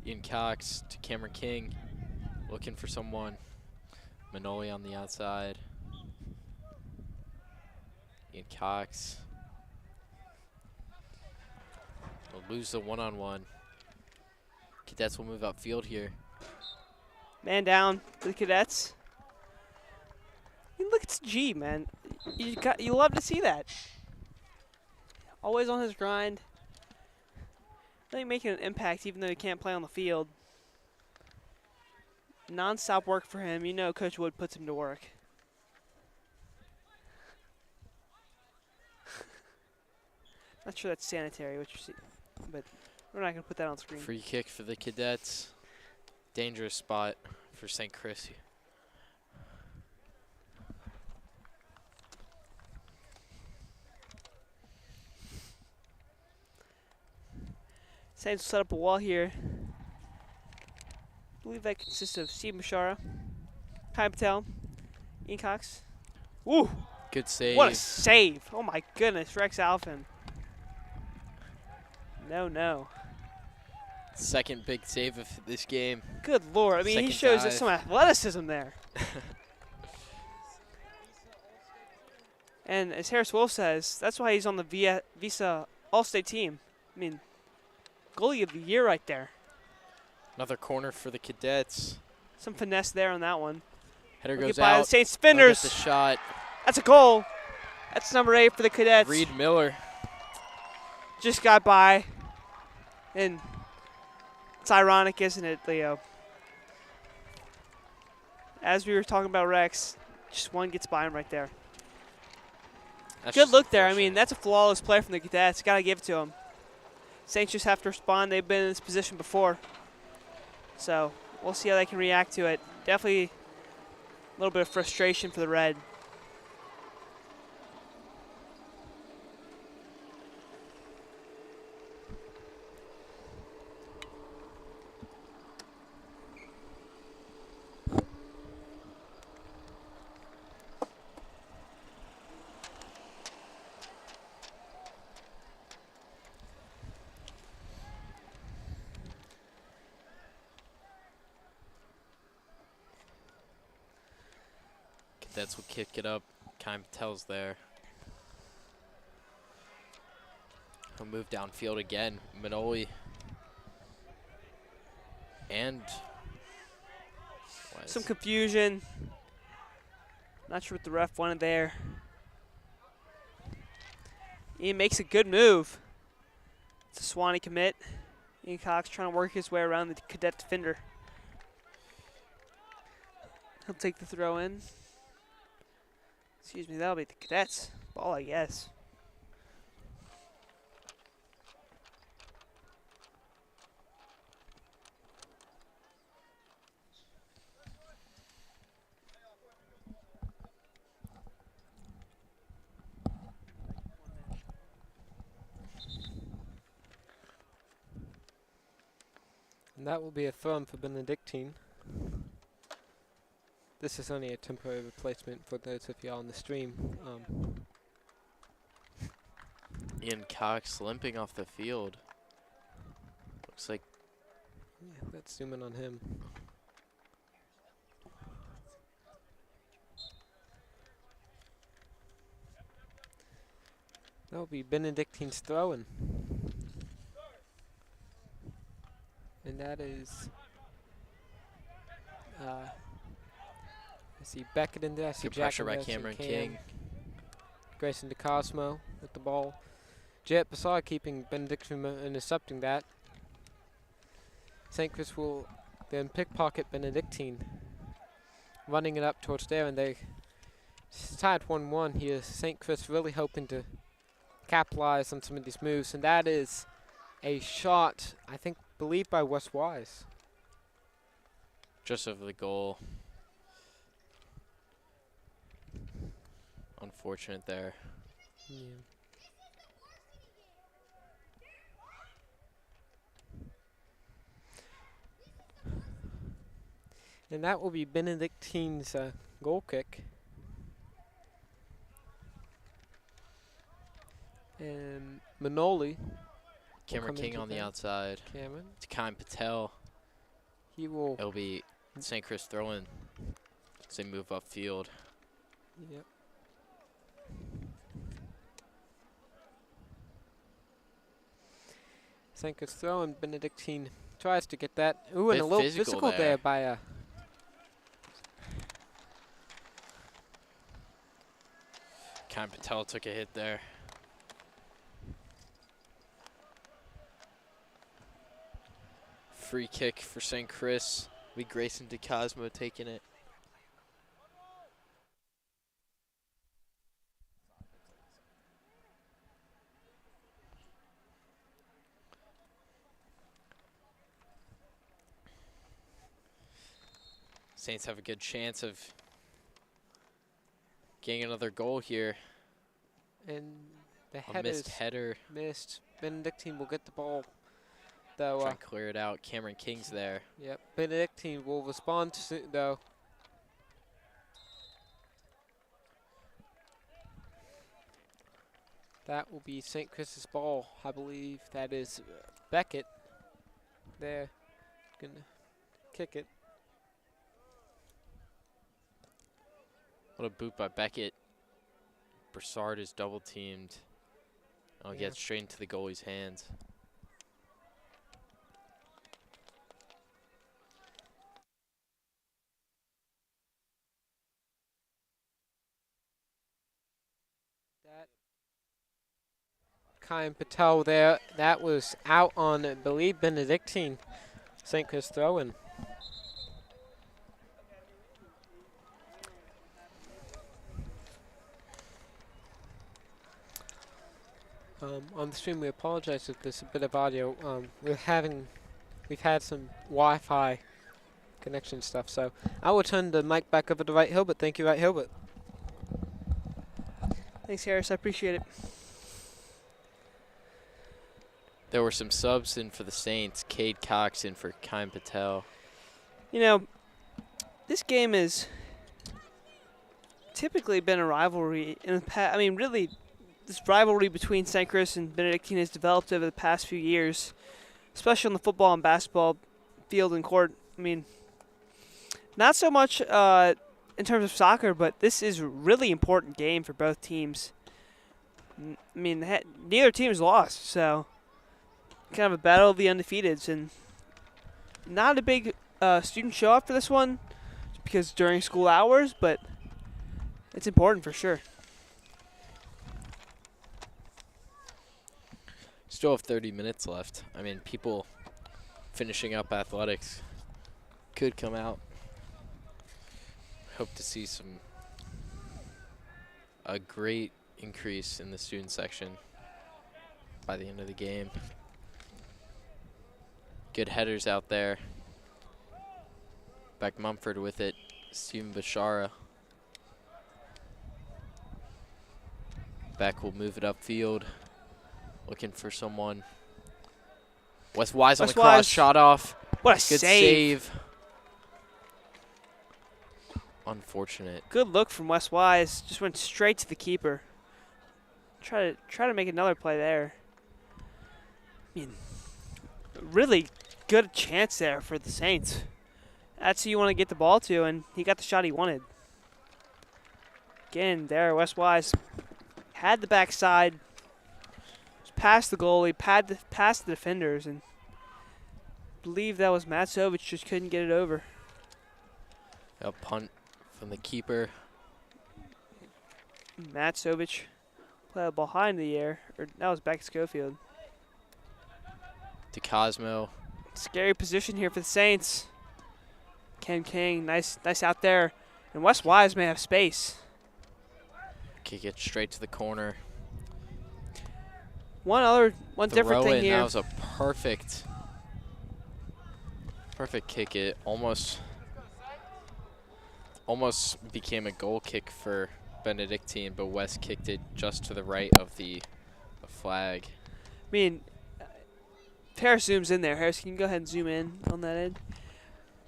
Ian Cox to Cameron King. Looking for someone. Manoli on the outside. Ian Cox. They'll lose the one-on-one. Cadets will move upfield here. Man down for the Cadets. I mean, look at G, man. You love to see that. Always on his grind. Really making an impact even though he can't play on the field. Non-stop work for him. You know Coach Wood puts him to work. Not sure that's sanitary, what you see, but we're not going to put that on screen. Free kick for the Cadets. Dangerous spot for St. Chris. Saints will set up a wall here. I believe that consists of Steve Mashara, Kai Patel, Ian Cox. Woo! Good save. What a save! Oh my goodness, Rex Alphin. No. Second big save of this game. Good Lord. I mean, he shows us some athleticism there. And as Harris Wolf says, that's why he's on the Visa All-State team. I mean, goalie of the year right there. Another corner for the Cadets. Some finesse there on that one. Header Look goes by out. the Saints They'll get defenders. the shot. That's a goal. That's number 8 for the Cadets. Reed Miller. Just got by. And it's ironic, isn't it, Leo? As we were talking about Rex, just one gets by him right there. That's Good just look there. I mean, unfortunate. that's a flawless play from the Cadets. Got to give it to them. Saints just have to respond. They've been in this position before. So we'll see how they can react to it. Definitely a little bit of frustration for the Red. Cadets will kick it up. Kyle Patel's there. He'll move downfield again. Manoli. And Some confusion. Not sure what the ref wanted there. Ian makes a good move. It's a Swanee commit. Ian Cox trying to work his way around the Cadet defender. He'll take the throw in. Excuse me, that'll be the Cadets' ball, I guess. And that will be a throw for Benedictine. This is only a temporary replacement for those of y'all on the stream. Ian Cox limping off the field. Looks like Yeah, let's zoom in on him. That'll be Benedictine's throwing. And that is I see Beckett in there. I see good Jack pressure in by there, I see Cameron Cam. King. Grayson DeCosmo with the ball. Jet Bassar keeping Benedictine intercepting that. St. Chris will then pickpocket Benedictine. Running it up towards there, and they tied 1-1 here. St. Chris really hoping to capitalize on some of these moves, and that is a shot, I think, believed by Wes Wise. Just over the goal. Unfortunate there. Yeah. And that will be Benedictine's goal kick. And Manoli. Cameron come King into on the that. outside. Cameron. To Kyle Patel. He will. It'll be St. Chris throwing as they move upfield. Yep. St. Chris throwing. Benedictine tries to get that. Ooh, and Bit a little physical physical there. there by Kyle Patel took a hit there. Free kick for St. Chris. We Grayson DeCosmo taking it. Saints have a good chance of getting another goal here. and the A head missed is header. missed. Benedictine will get the ball. Though, Try and clear it out. Cameron King's there. yep, Benedictine will respond though. That will be St. Chris's ball. I believe that is Beckett. There, gonna kick it. What a boot by Beckett. Broussard is double teamed. I'll Yeah. get straight into the goalie's hands. That Kyan Patel there. That was out on, I believe, Benedictine. St. Chris throwing. On the stream, we apologize if there's a bit of audio. We've had some Wi-Fi connection stuff, so I will turn the mic back over to Wright Hilbert. Thank you, Wright Hilbert. Thanks, Harris. I appreciate it. There were some subs in for the Saints. Cade Cox in for Kyle Patel. You know, this game has typically been a rivalry in the past. I mean, really, this rivalry between St. Chris and Benedictine has developed over the past few years, especially on the football and basketball field and court. I mean, not so much in terms of soccer, but this is a really important game for both teams. I mean, neither team has lost, so kind of a battle of the undefeateds, and not a big student show-off for this one because during school hours, but it's important for sure. Still have 30 minutes left. I mean, people finishing up athletics could come out. Hope to see a great increase in the student section by the end of the game. Good headers out there. Beck Mumford with it. Steven Bashara. Beck will move it upfield. Looking for someone. Wes Wise on the cross, shot off. What a Good save. Unfortunate. Good look from Wes Wise. Just went straight to the keeper. Try to make another play there. I mean, really good chance there for the Saints. That's who you want to get the ball to, and he got the shot he wanted. Again, there, Wes Wise had the backside, past the goalie, past the defenders, and I believe that was Matsovich just couldn't get it over. A punt from the keeper. Matsovich played the ball high in the air, or that was back to Schofield. To Cosmo. Scary position here for the Saints. Ken King, nice out there. And Wes Wise may have space. Kick it straight to the corner. One different thing here. That was a perfect kick. It almost became a goal kick for Benedictine, but Wes kicked it just to the right of the flag. I mean, if Harris zooms in there, Harris, can you go ahead and zoom in on that end?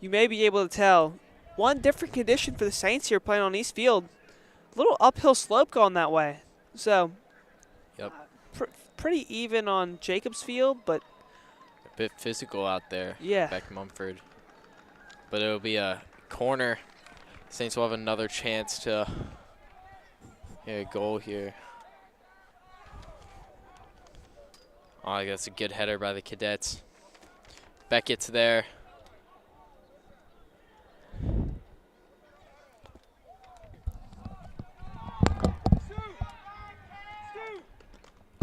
You may be able to tell one different condition for the Saints here playing on East Field. A little uphill slope going that way. So, yep. Pretty even on Jacobs Field, but a bit physical out there. Yeah. Beck Mumford. But it'll be a corner. Saints will have another chance to get a goal here. Oh, I guess a good header by the Cadets. Beckett's there.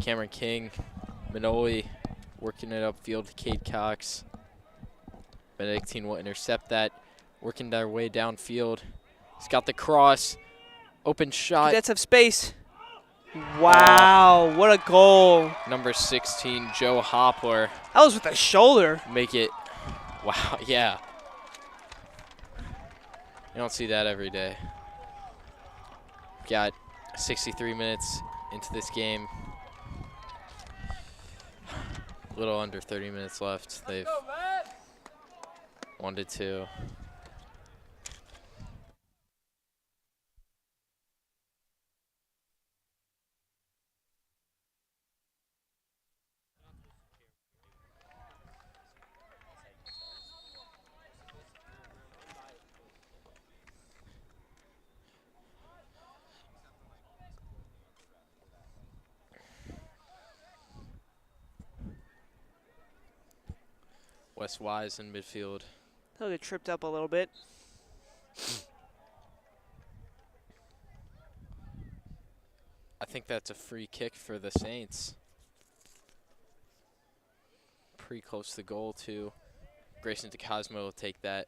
Cameron King, Manoli working it upfield to Cade Cox. Benedictine will intercept that, working their way downfield. He's got the cross, open shot. Cadets have space. Wow, what a goal. Number 16, Joe Hopler. That was with the shoulder. Make it, wow, yeah. You don't see that every day. Got 63 minutes into this game. A little under 30 minutes left. They've 1-2. Wes Wise in midfield. He'll get tripped up a little bit. I think that's a free kick for the Saints. Pretty close to the goal, too. Grayson DeCosmo will take that.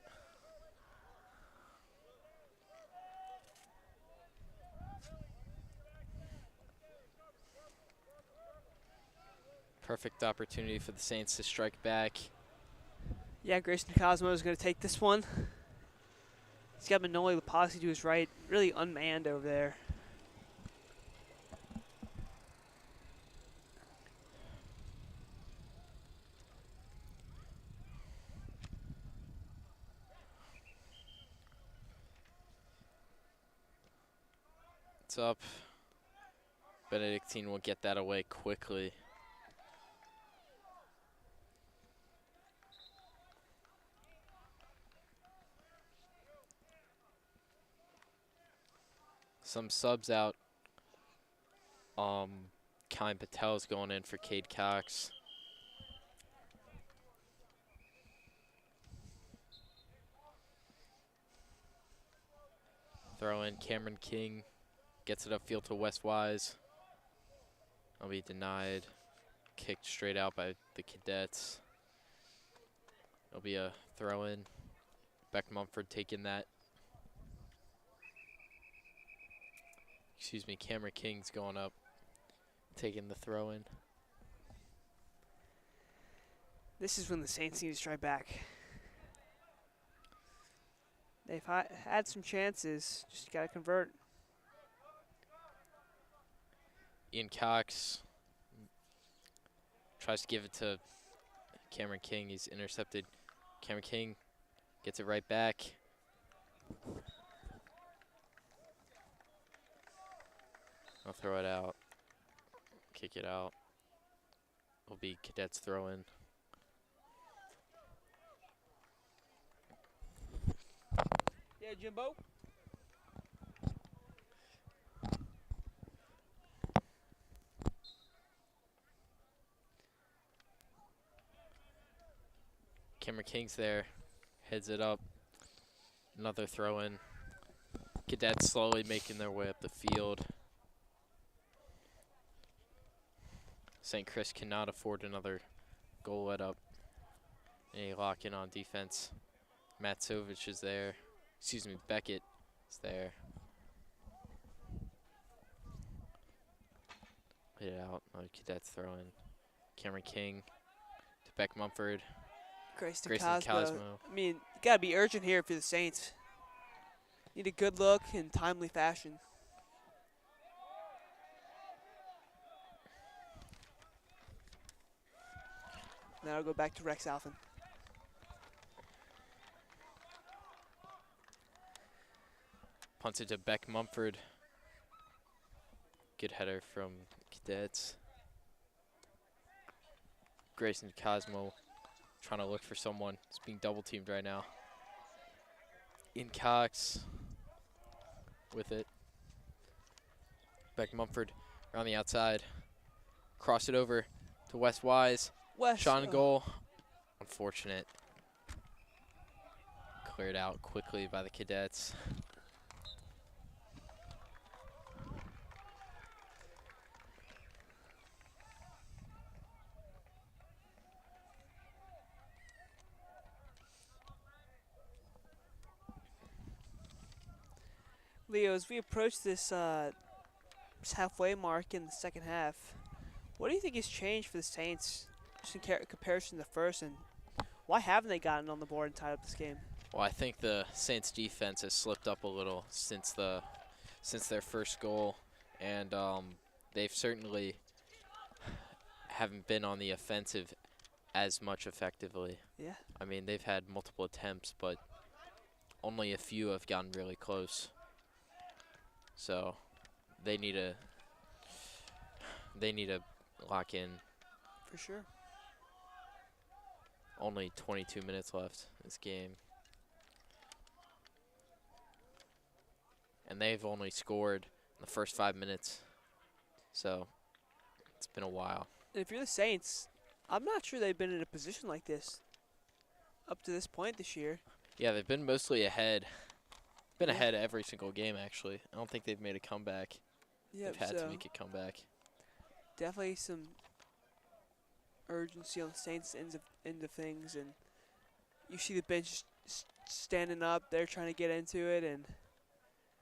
Perfect opportunity for the Saints to strike back. Yeah, Grayson Cosmo is going to take this one. He's got Manoli Lapasi to his right, really unmanned over there. It's up. Benedictine will get that away quickly. Some subs out. Kine Patel's going in for Cade Cox. Throw in Cameron King. Gets it upfield to Wes Wise. I'll be denied. Kicked straight out by the Cadets. It'll be a throw in. Beck Mumford taking that. Excuse me, Cameron King's going up, taking the throw in. This is when the Saints need to strike back. They've had some chances, just got to convert. Ian Cox tries to give it to Cameron King. He's intercepted. Cameron King gets it right back. I'll throw it out. Kick it out. Will be Cadets throw in. Yeah, Jimbo. Cameron King's there. Heads it up. Another throw in. Cadets slowly making their way up the field. St. Chris cannot afford another goal let up. And they lock in on defense. Matsovich is there. Excuse me, Beckett is there. Hit it out. Another Cadets throw in. Cameron King to Beck Mumford. Grayson Grayson Cosmo. Cosmo. I mean, you got to be urgent here for the Saints. Need a good look in timely fashion. Now I'll go back to Rex Alphen. Punted to Beck Mumford. Good header from Cadets. Grayson Cosmo trying to look for someone. He's being double teamed right now. In Cox with it. Beck Mumford around the outside. Cross it over to West Wise. Shot on goal. Unfortunate. Cleared out quickly by the Cadets. Leo, as we approach this halfway mark in the second half, what do you think has changed for the Saints just in comparison to the first, and why haven't they gotten on the board and tied up this game? Well, I think the Saints defense has slipped up a little since their first goal, and they've certainly haven't been on the offensive as much effectively. Yeah. I mean, they've had multiple attempts, but only a few have gotten really close. So they need to lock in. For sure. Only 22 minutes left in this game. And they've only scored in the first 5 minutes. So it's been a while. And if you're the Saints, I'm not sure they've been in a position like this up to this point this year. Yeah, they've been mostly ahead. Been Yeah. ahead every single game, actually. I don't think they've made a comeback. Yeah, They've had so to make a comeback. definitely some urgency on the Saints' end of things, and you see the bench standing up. They're trying to get into it, and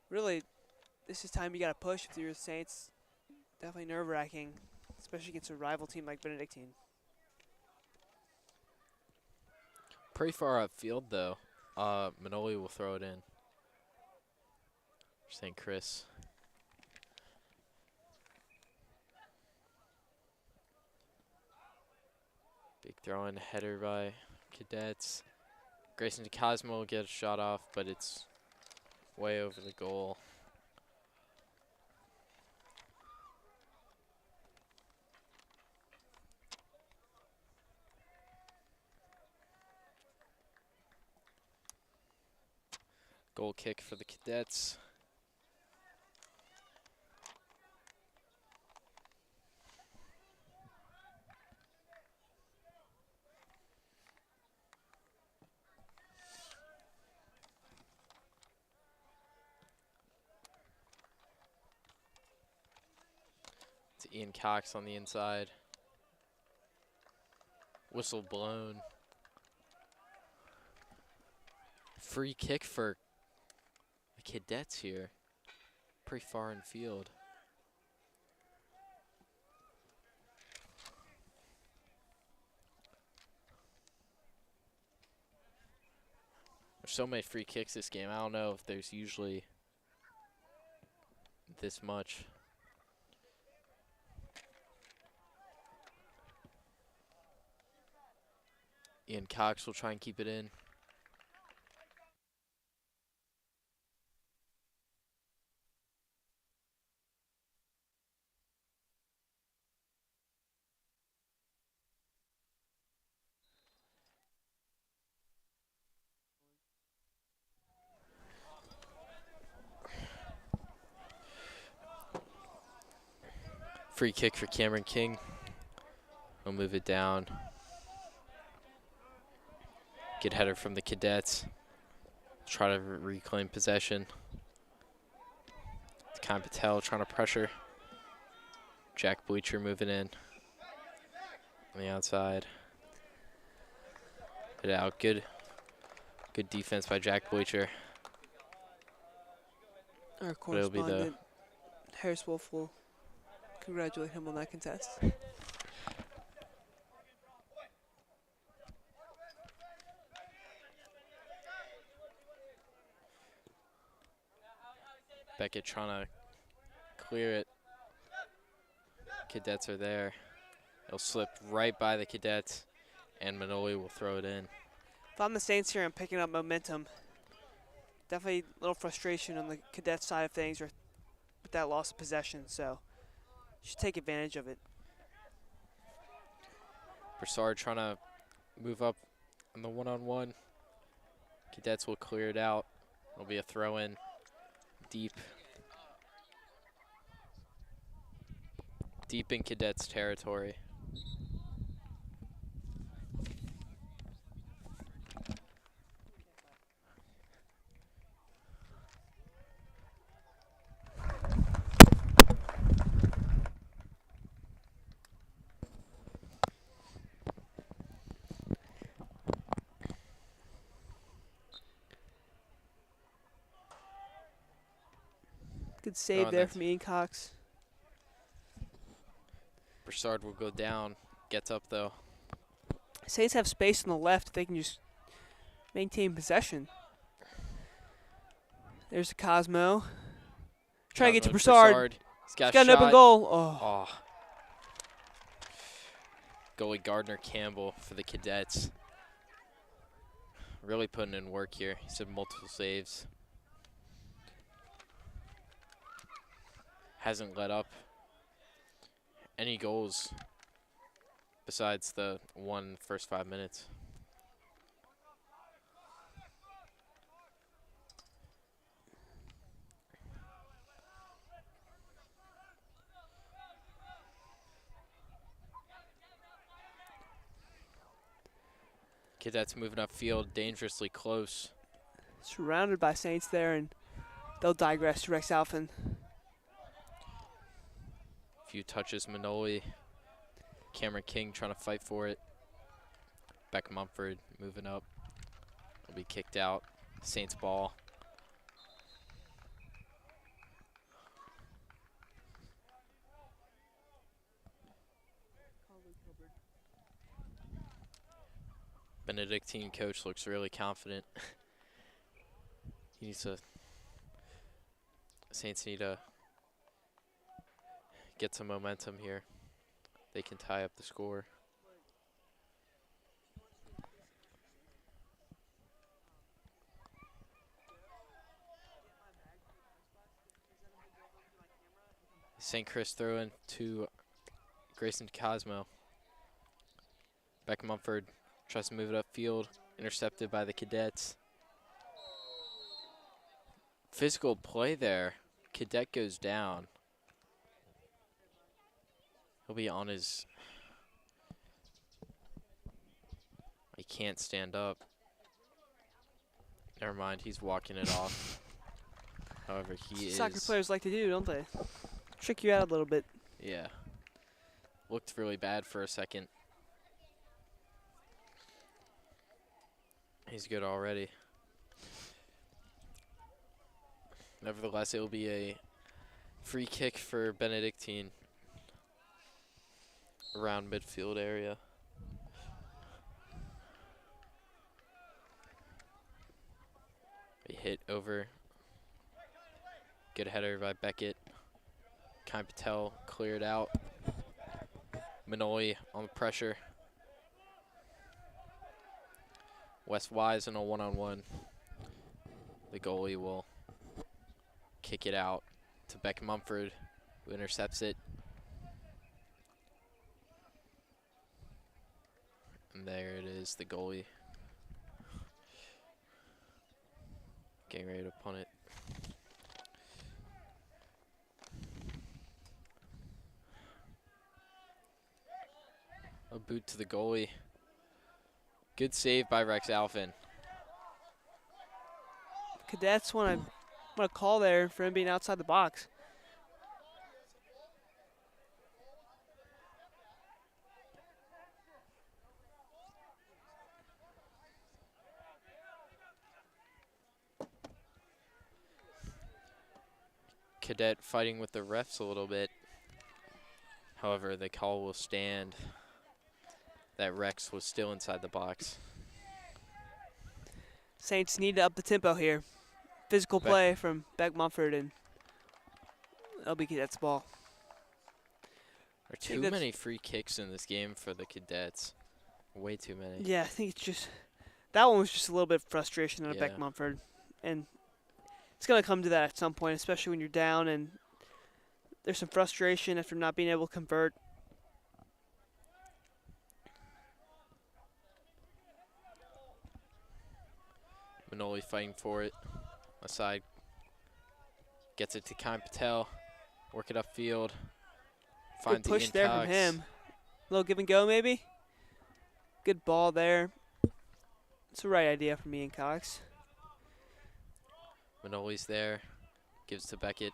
really, this is time you got to push if you're the Saints. Definitely nerve-wracking, especially against a rival team like Benedictine. Pretty far upfield, though. Manoli will throw it in. St. Chris. Big throw-in header by Cadets. Grayson Cosmo will get a shot off, but it's way over the goal. Goal kick for the Cadets. To Ian Cox on the inside. Whistle blown. Free kick for the Cadets here. Pretty far in field. There's so many free kicks this game. I don't know if there's usually this much. Ian Cox will try and keep it in. Free kick for Cameron King. We'll move it down. Good header from the Cadets. Try to reclaim possession. Kyle Patel trying to pressure. Jack Bleacher moving in. On the outside. Hit out. Good defense by Jack Bleacher. Our But it'll be the correspondent, Harris Wolf, will congratulate him on that contest. Beckett trying to clear it. Cadets are there. It'll slip right by the Cadets, and Manoli will throw it in. If I'm the Saints here, I'm picking up momentum. Definitely a little frustration on the Cadets side of things with that loss of possession, so should take advantage of it. Broussard trying to move up on the one-on-one. Cadets will clear it out. It'll be a throw-in deep in Cadets territory. Good save there from Ian Cox. Broussard will go down. Gets up, though. Saints have space on the left if they can just maintain possession. There's the Cosmo. Trying to get to Broussard. He's got an open goal. Oh. Goalie Gardner Campbell for the Cadets. Really putting in work here. He's had multiple saves. Hasn't let up any goals besides the one first 5 minutes. Cadets moving upfield, dangerously close. Surrounded by Saints there, and they'll digress to Rex Alphen. Few touches, Manoli. Cameron King trying to fight for it. Beck Mumford moving up. Will be kicked out. Saints ball. Benedictine coach looks really confident. He needs to. Saints need to get some momentum here. They can tie up the score. St. Chris throw in to Grayson Cosmo. Beck Mumford tries to move it upfield, intercepted by the Cadets. Physical play there. Cadet goes down. He'll be on his. He can't stand up. Never mind, he's walking it off. However, he is. Soccer players like to do, don't they? Trick you out a little bit. Yeah. Looked really bad for a second. He's good already. Nevertheless, it will be a free kick for Benedictine around midfield area. A hit over. Good header by Beckett. Kai Patel cleared out. Manoli on the pressure. West Wise in a one-on-one. The goalie will kick it out to Beck Mumford, who intercepts it. And there it is, the goalie getting ready to punt it. A boot to the goalie. Good save by Rex Alphen. Cadets want to call there for him being outside the box. Cadet fighting with the refs a little bit. However, the call will stand that Rex was still inside the box. Saints need to up the tempo here. Physical play from Beck Mumford, and that'll be Cadets' ball. There are too many free kicks in this game for the Cadets. Way too many. Yeah, I think it's just that one was just a little bit of frustration out of Beck Mumford, and it's going to come to that at some point, especially when you're down and there's some frustration after not being able to convert. Manoli fighting for it. Aside. Gets it to Kyle Patel. Work it upfield. Finds Good push the there from him. A little give and go maybe. Good ball there. It's the right idea from Ian Cox. Manoli's there. Gives to Beckett.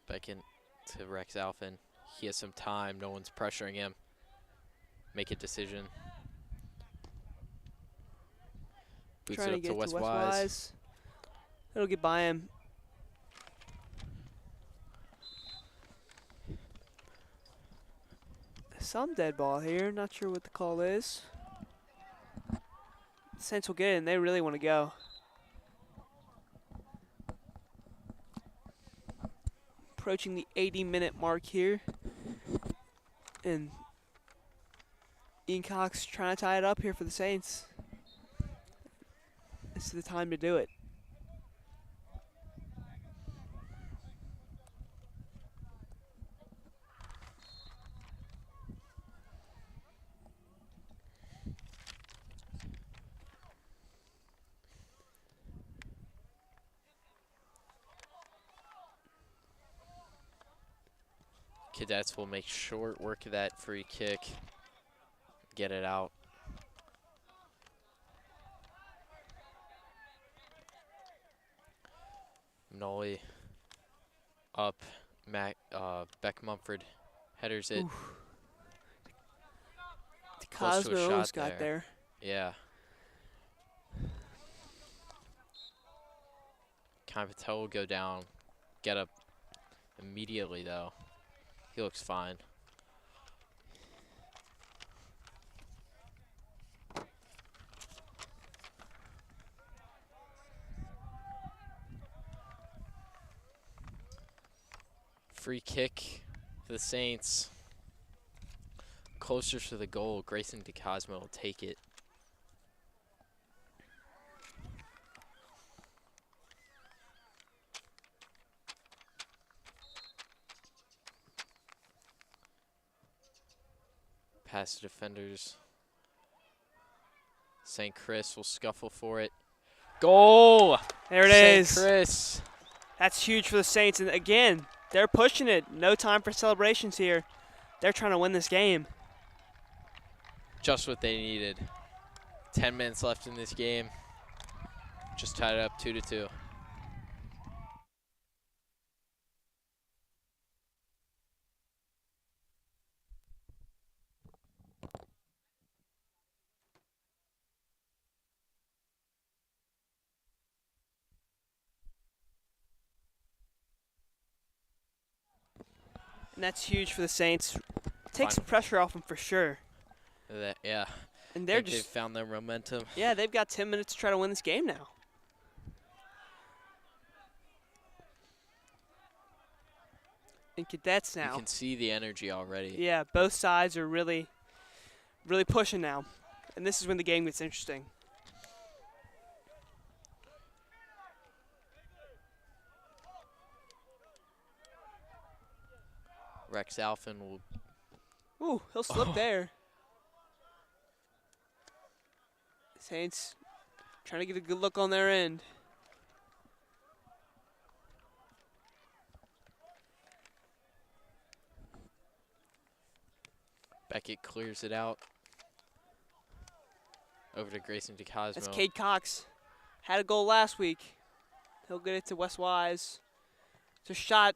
Beckett to Rex Alphen. He has some time. No one's pressuring him. Make a decision. Boots Trying it up to get to West West Wise. Wise. It'll get by him. Some dead ball here. Not sure what the call is. Saints will get it, and they really want to go. Approaching the 80-minute mark here. And Ian Cox trying to tie it up here for the Saints. This is the time to do it. Cadets will make short work of that free kick. Get it out. Manoli up. Beck Mumford headers it. Close to a Cosmo shot almost got there. Yeah. Kyle Patel will go down. Get up immediately though. He looks fine. Free kick for the Saints. Closer to the goal. Grayson DeCosmo will take it. Pass to defenders. St. Chris will scuffle for it. Goal! There it is. St. Chris. That's huge for the Saints. And again, they're pushing it. No time for celebrations here. They're trying to win this game. Just what they needed. 10 minutes left in this game. Just tied it up 2-2. And that's huge for the Saints. Takes pressure off them for sure. Yeah. And they've found their momentum. Yeah, they've got 10 minutes to try to win this game now. And Cadets now. You can see the energy already. Yeah, both sides are really pushing now. And this is when the game gets interesting. Rex Alphen will. Ooh, he'll slip there. Saints trying to get a good look on their end. Beckett clears it out. Over to Grayson DeCosmo. That's Cade Cox. Had a goal last week. He'll get it to Wes Wise. It's a shot.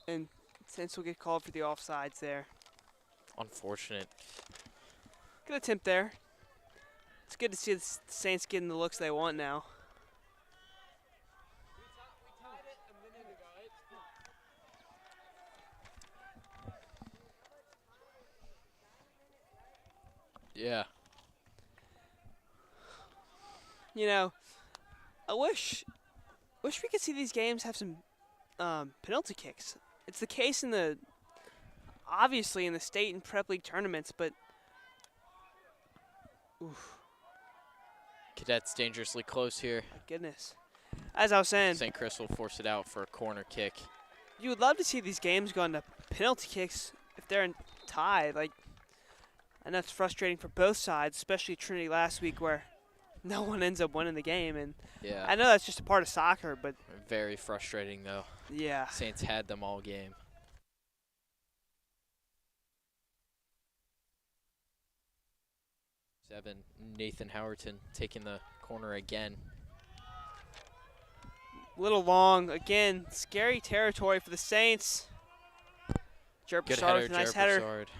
And Saints will get called for the offsides there. Unfortunate. Good attempt there. It's good to see the Saints getting the looks they want now. Yeah. You know, I wish we could see these games have some penalty kicks. It's the case obviously in the state and prep league tournaments, but oof. Cadets dangerously close here. My goodness. As I was saying, St. Chris will force it out for a corner kick. You would love to see these games go into penalty kicks if they're in tie. Like, I know it's frustrating for both sides, especially Trinity last week where no one ends up winning the game. And Yeah. I know that's just a part of soccer, but Very frustrating, though. yeah. Saints had them all game. Nathan Howerton taking the corner again. Little long. Again, scary territory for the Saints. Jared Good Broussard header, with a nice Jared header. Broussard.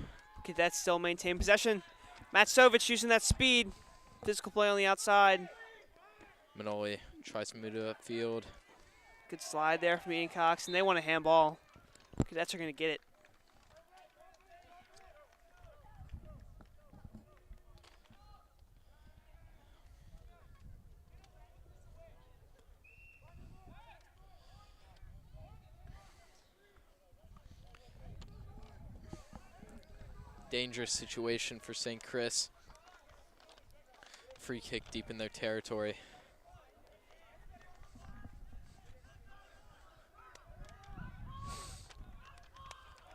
Cadets still maintain possession. Matt Sovich using that speed. Physical play on the outside. Manoli tries to move to upfield. Good slide there from Ian Cox, and they want a handball. Cadets are going to get it. Dangerous situation for St. Chris. Free kick deep in their territory.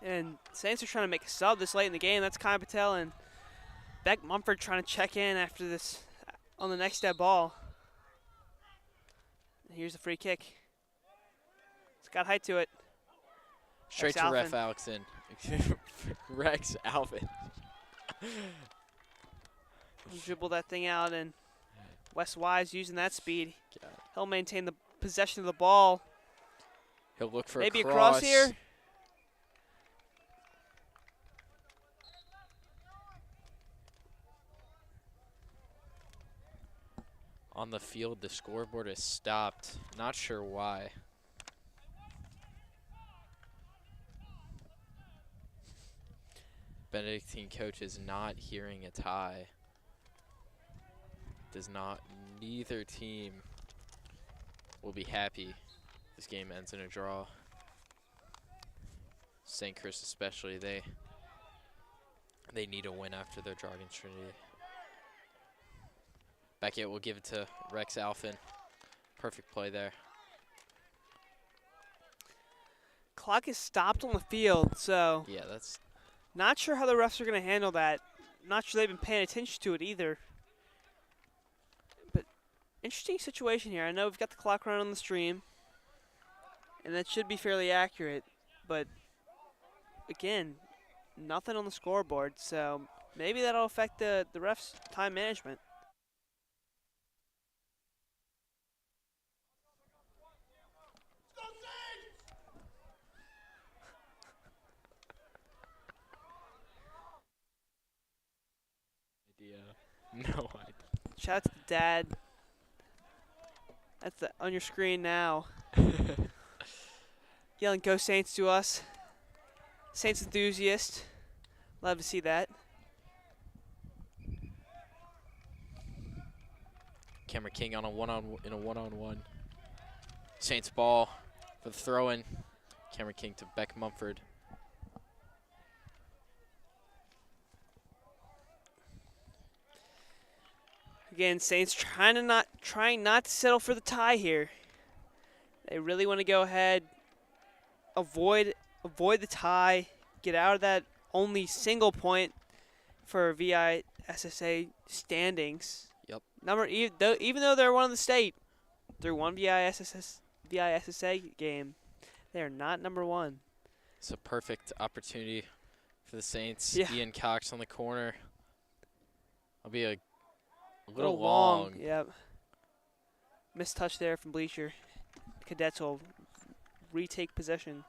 And Saints are trying to make a sub this late in the game. That's Kai Patel and Beck Mumford trying to check in after this on the next dead ball. And here's the free kick. It's got height to it. Straight Rex to Ref Alphen. Alexon. Rex Alvin. Dribble that thing out, and Wes Wise using that speed. God. He'll maintain the possession of the ball. He'll look for Maybe a a cross cross here. On the field, the scoreboard is stopped. Not sure why. Benedictine coach is not hearing a tie. Does not. Neither team will be happy. This game ends in a draw. St. Chris especially, they need a win after their draw against Trinity. Beckett will give it to Rex Alphen. Perfect play there. Clock is stopped on the field, so Yeah, that's not sure how the refs are going to handle that. Not sure they've been paying attention to it either. But interesting situation here. I know we've got the clock running on the stream, and that should be fairly accurate. But again, nothing on the scoreboard, so maybe that'll affect the refs' time management. no idea. Shout out to the dad. That's on your screen now. Yelling "Go Saints" to us. Saints enthusiast. Love to see that. Cameron King on a one-on-one. Saints ball for the throw-in. Cameron King to Beck Mumford. Again, Saints trying not to settle for the tie here. They really want to go ahead, avoid avoid the tie, get out of that only single point for VISSA standings. Yep. Even though they're one of the state, through one VISSA game, they are not number one. It's a perfect opportunity for the Saints. Yeah. Ian Cox on the corner. It'll be a Little long. Yep. Missed touch there from Bleacher. Cadets will retake possession.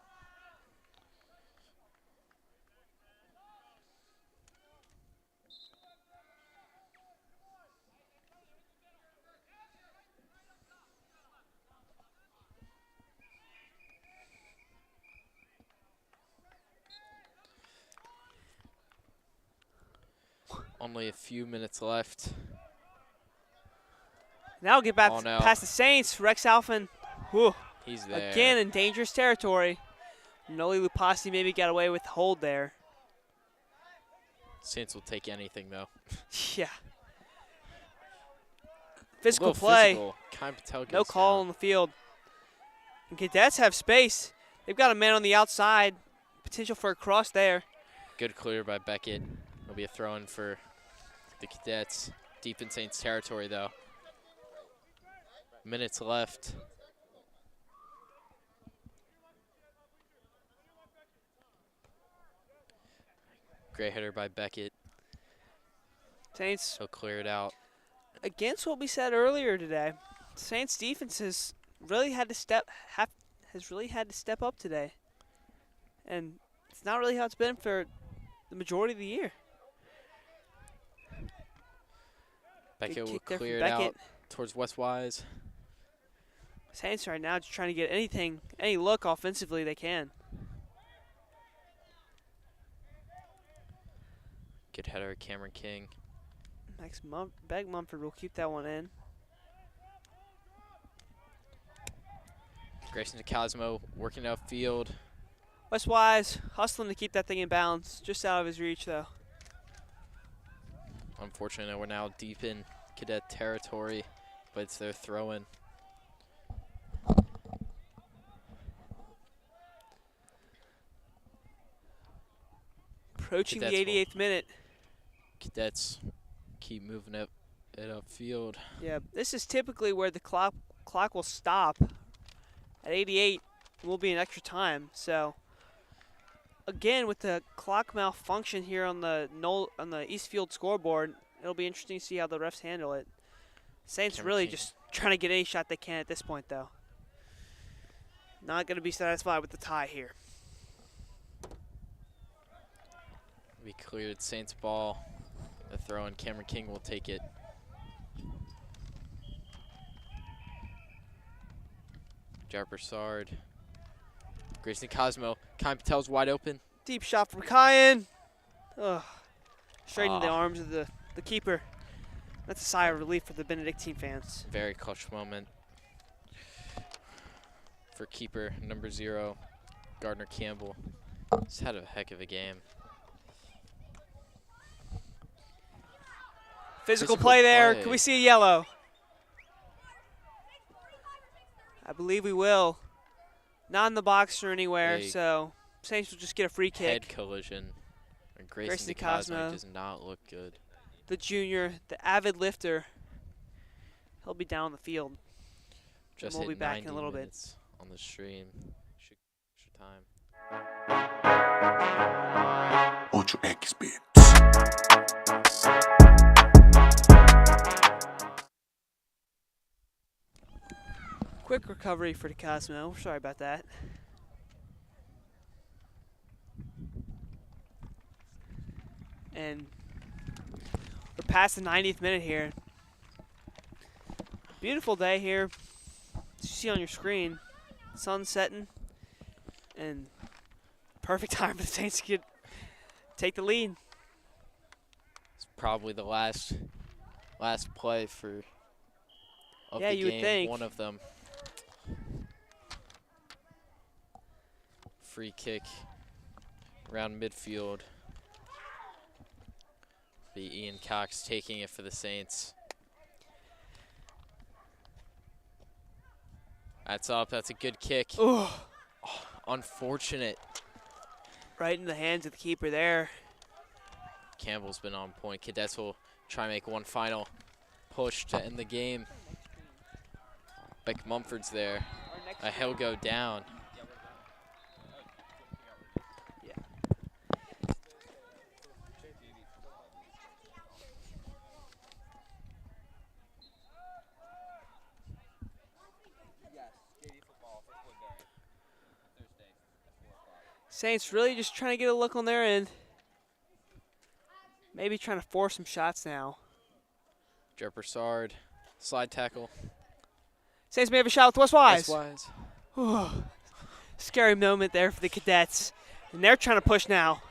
Only a few minutes left. Now we'll get back Oh, no. past the Saints. Rex Alphen, whew, He's there. again in dangerous territory. Noli Lupasi maybe got away with the hold there. Saints will take anything, though. Yeah. A Physical little play. Physical. Kai Patel No goes call down. on the field. And Cadets have space. They've got a man on the outside. Potential for a cross there. Good clear by Beckett. It'll be a throw-in for the Cadets. Deep in Saints territory, though. Minutes left. Great header by Beckett. Saints, He'll clear it out. against what we said earlier today, Saints defense has really had to step up today. And it's not really how it's been for the majority of the year. Beckett will kick there from clear it Beckett. out towards West Wise. Saints right now just trying to get any look offensively they can. Good header, Cameron King. Beck Mumford will keep that one in. Grayson DeCosmo working outfield. West Wise hustling to keep that thing in bounds. Just out of his reach, though. Unfortunately, we're now deep in Cadet territory, but it's their throw-in. Approaching Cadets the 88th minute. Cadets keep moving it upfield. Yeah, this is typically where the clock will stop. At 88, it will be an extra time. So, again, with the clock malfunction here on the Eastfield scoreboard, it'll be interesting to see how the refs handle it. Saints Cameron really King. just trying to get any shot they can at this point, though. Not going to be satisfied with the tie here. We cleared Saints ball. The throw in, Cameron King will take it. Jar Broussard. Grayson Cosmo. Kai Patel's wide open. Deep shot from Kyan. Ugh. Straight into the arms of the keeper. That's a sigh of relief for the Benedictine fans. Very clutch moment for keeper number 0, Gardner Campbell. He's had a heck of a game. Physical play there. play. Can we see a yellow? I believe we will. Not in the box or anywhere, Big so Saints will just get a free Head kick. collision. And Grayson Grayson DeCosmo DeCosmo. does not look good. The junior, the avid lifter, he'll be down on the field. Just we'll hit be back in a 90 little bit. minutes on the stream. Extra time. 8X bits. Quick recovery for DeCosmo. Sorry about that. And we're past the 90th minute here. Beautiful day here. As you see on your screen, sun setting, and perfect time for the Saints to take the lead. It's probably the last play of Yeah, the you would game. think. One of them. Free kick around midfield. Be Ian Cox taking it for the Saints. That's up. That's a good kick. Ooh. Unfortunate Right in the hands of the keeper there. Campbell's been on point. Cadets will try and make one final push to end the game. Beck Mumford's there. He'll go down. Saints really just trying to get a look on their end. Maybe trying to force some shots now. Joe Broussard, slide tackle. Saints may have a shot with West Wise. West Scary moment there for the Cadets. And they're trying to push now.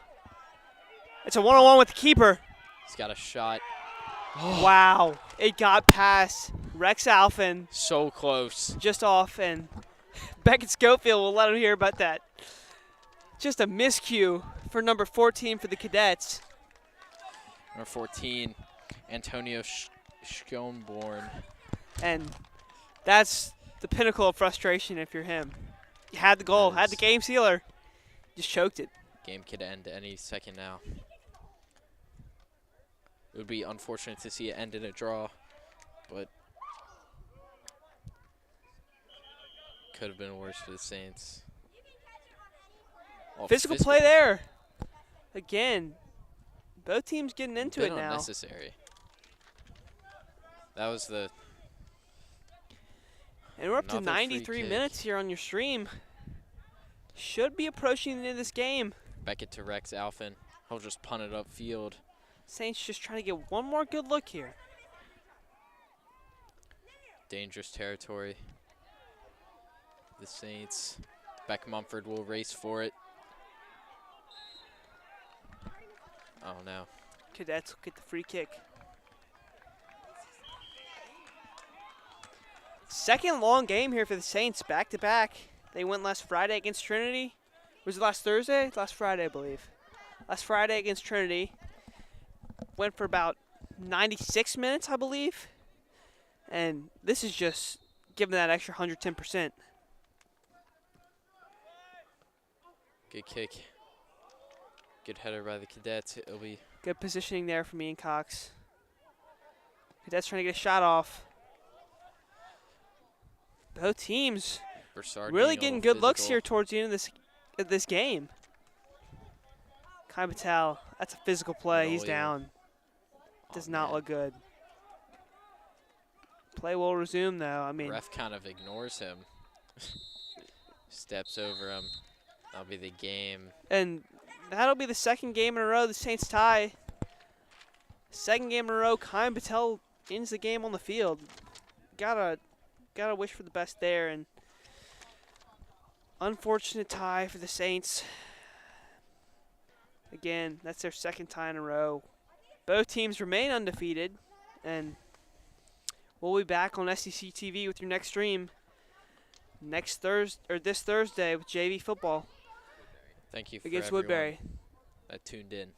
It's a one-on-one with the keeper. He's got a shot. Wow. It got past Rex Alphen. So close. Just off, and Beckett Schofield will let him hear about that. Just a miscue for number 14 for the Cadets. Number 14, Antonio Schonborn. And that's the pinnacle of frustration if you're him. You had the goal, had the game sealer, just choked it. Game could end any second now. It would be unfortunate to see it end in a draw, but could have been worse for the Saints. Oh, Physical play there. Again, both teams getting into it now. Unnecessary. That was the. And we're up to 93 minutes here on your stream. Should be approaching the end of this game. Beckett to Rex Alphen. He'll just punt it upfield. Saints just trying to get one more good look here. Dangerous territory. The Saints. Beck Mumford will race for it. Oh no. Cadets will get the free kick. Second long game here for the Saints, back to back. They went last Friday against Trinity. Was it last Thursday? Last Friday, I believe. Last Friday against Trinity. Went for about 96 minutes, I believe. And this is just giving that extra 110%. Good kick. Good header by the Cadets. It'll be good positioning there for Ian Cox. Cadets trying to get a shot off. Both teams Broussard really getting good looks physical. here towards the end of this game. Kai Patel, that's a physical play. He's down. Does not look good. Play will resume though. I mean, ref kind of ignores him. Steps over him. That'll be the game. And that'll be the second game in a row the Saints tie. Second game in a row, Kai Patel ends the game on the field. Gotta wish for the best there, and unfortunate tie for the Saints. Again, that's their second tie in a row. Both teams remain undefeated, and we'll be back on SEC TV with your next stream this Thursday with JV football. Thank you for against everyone Woodbury that tuned in.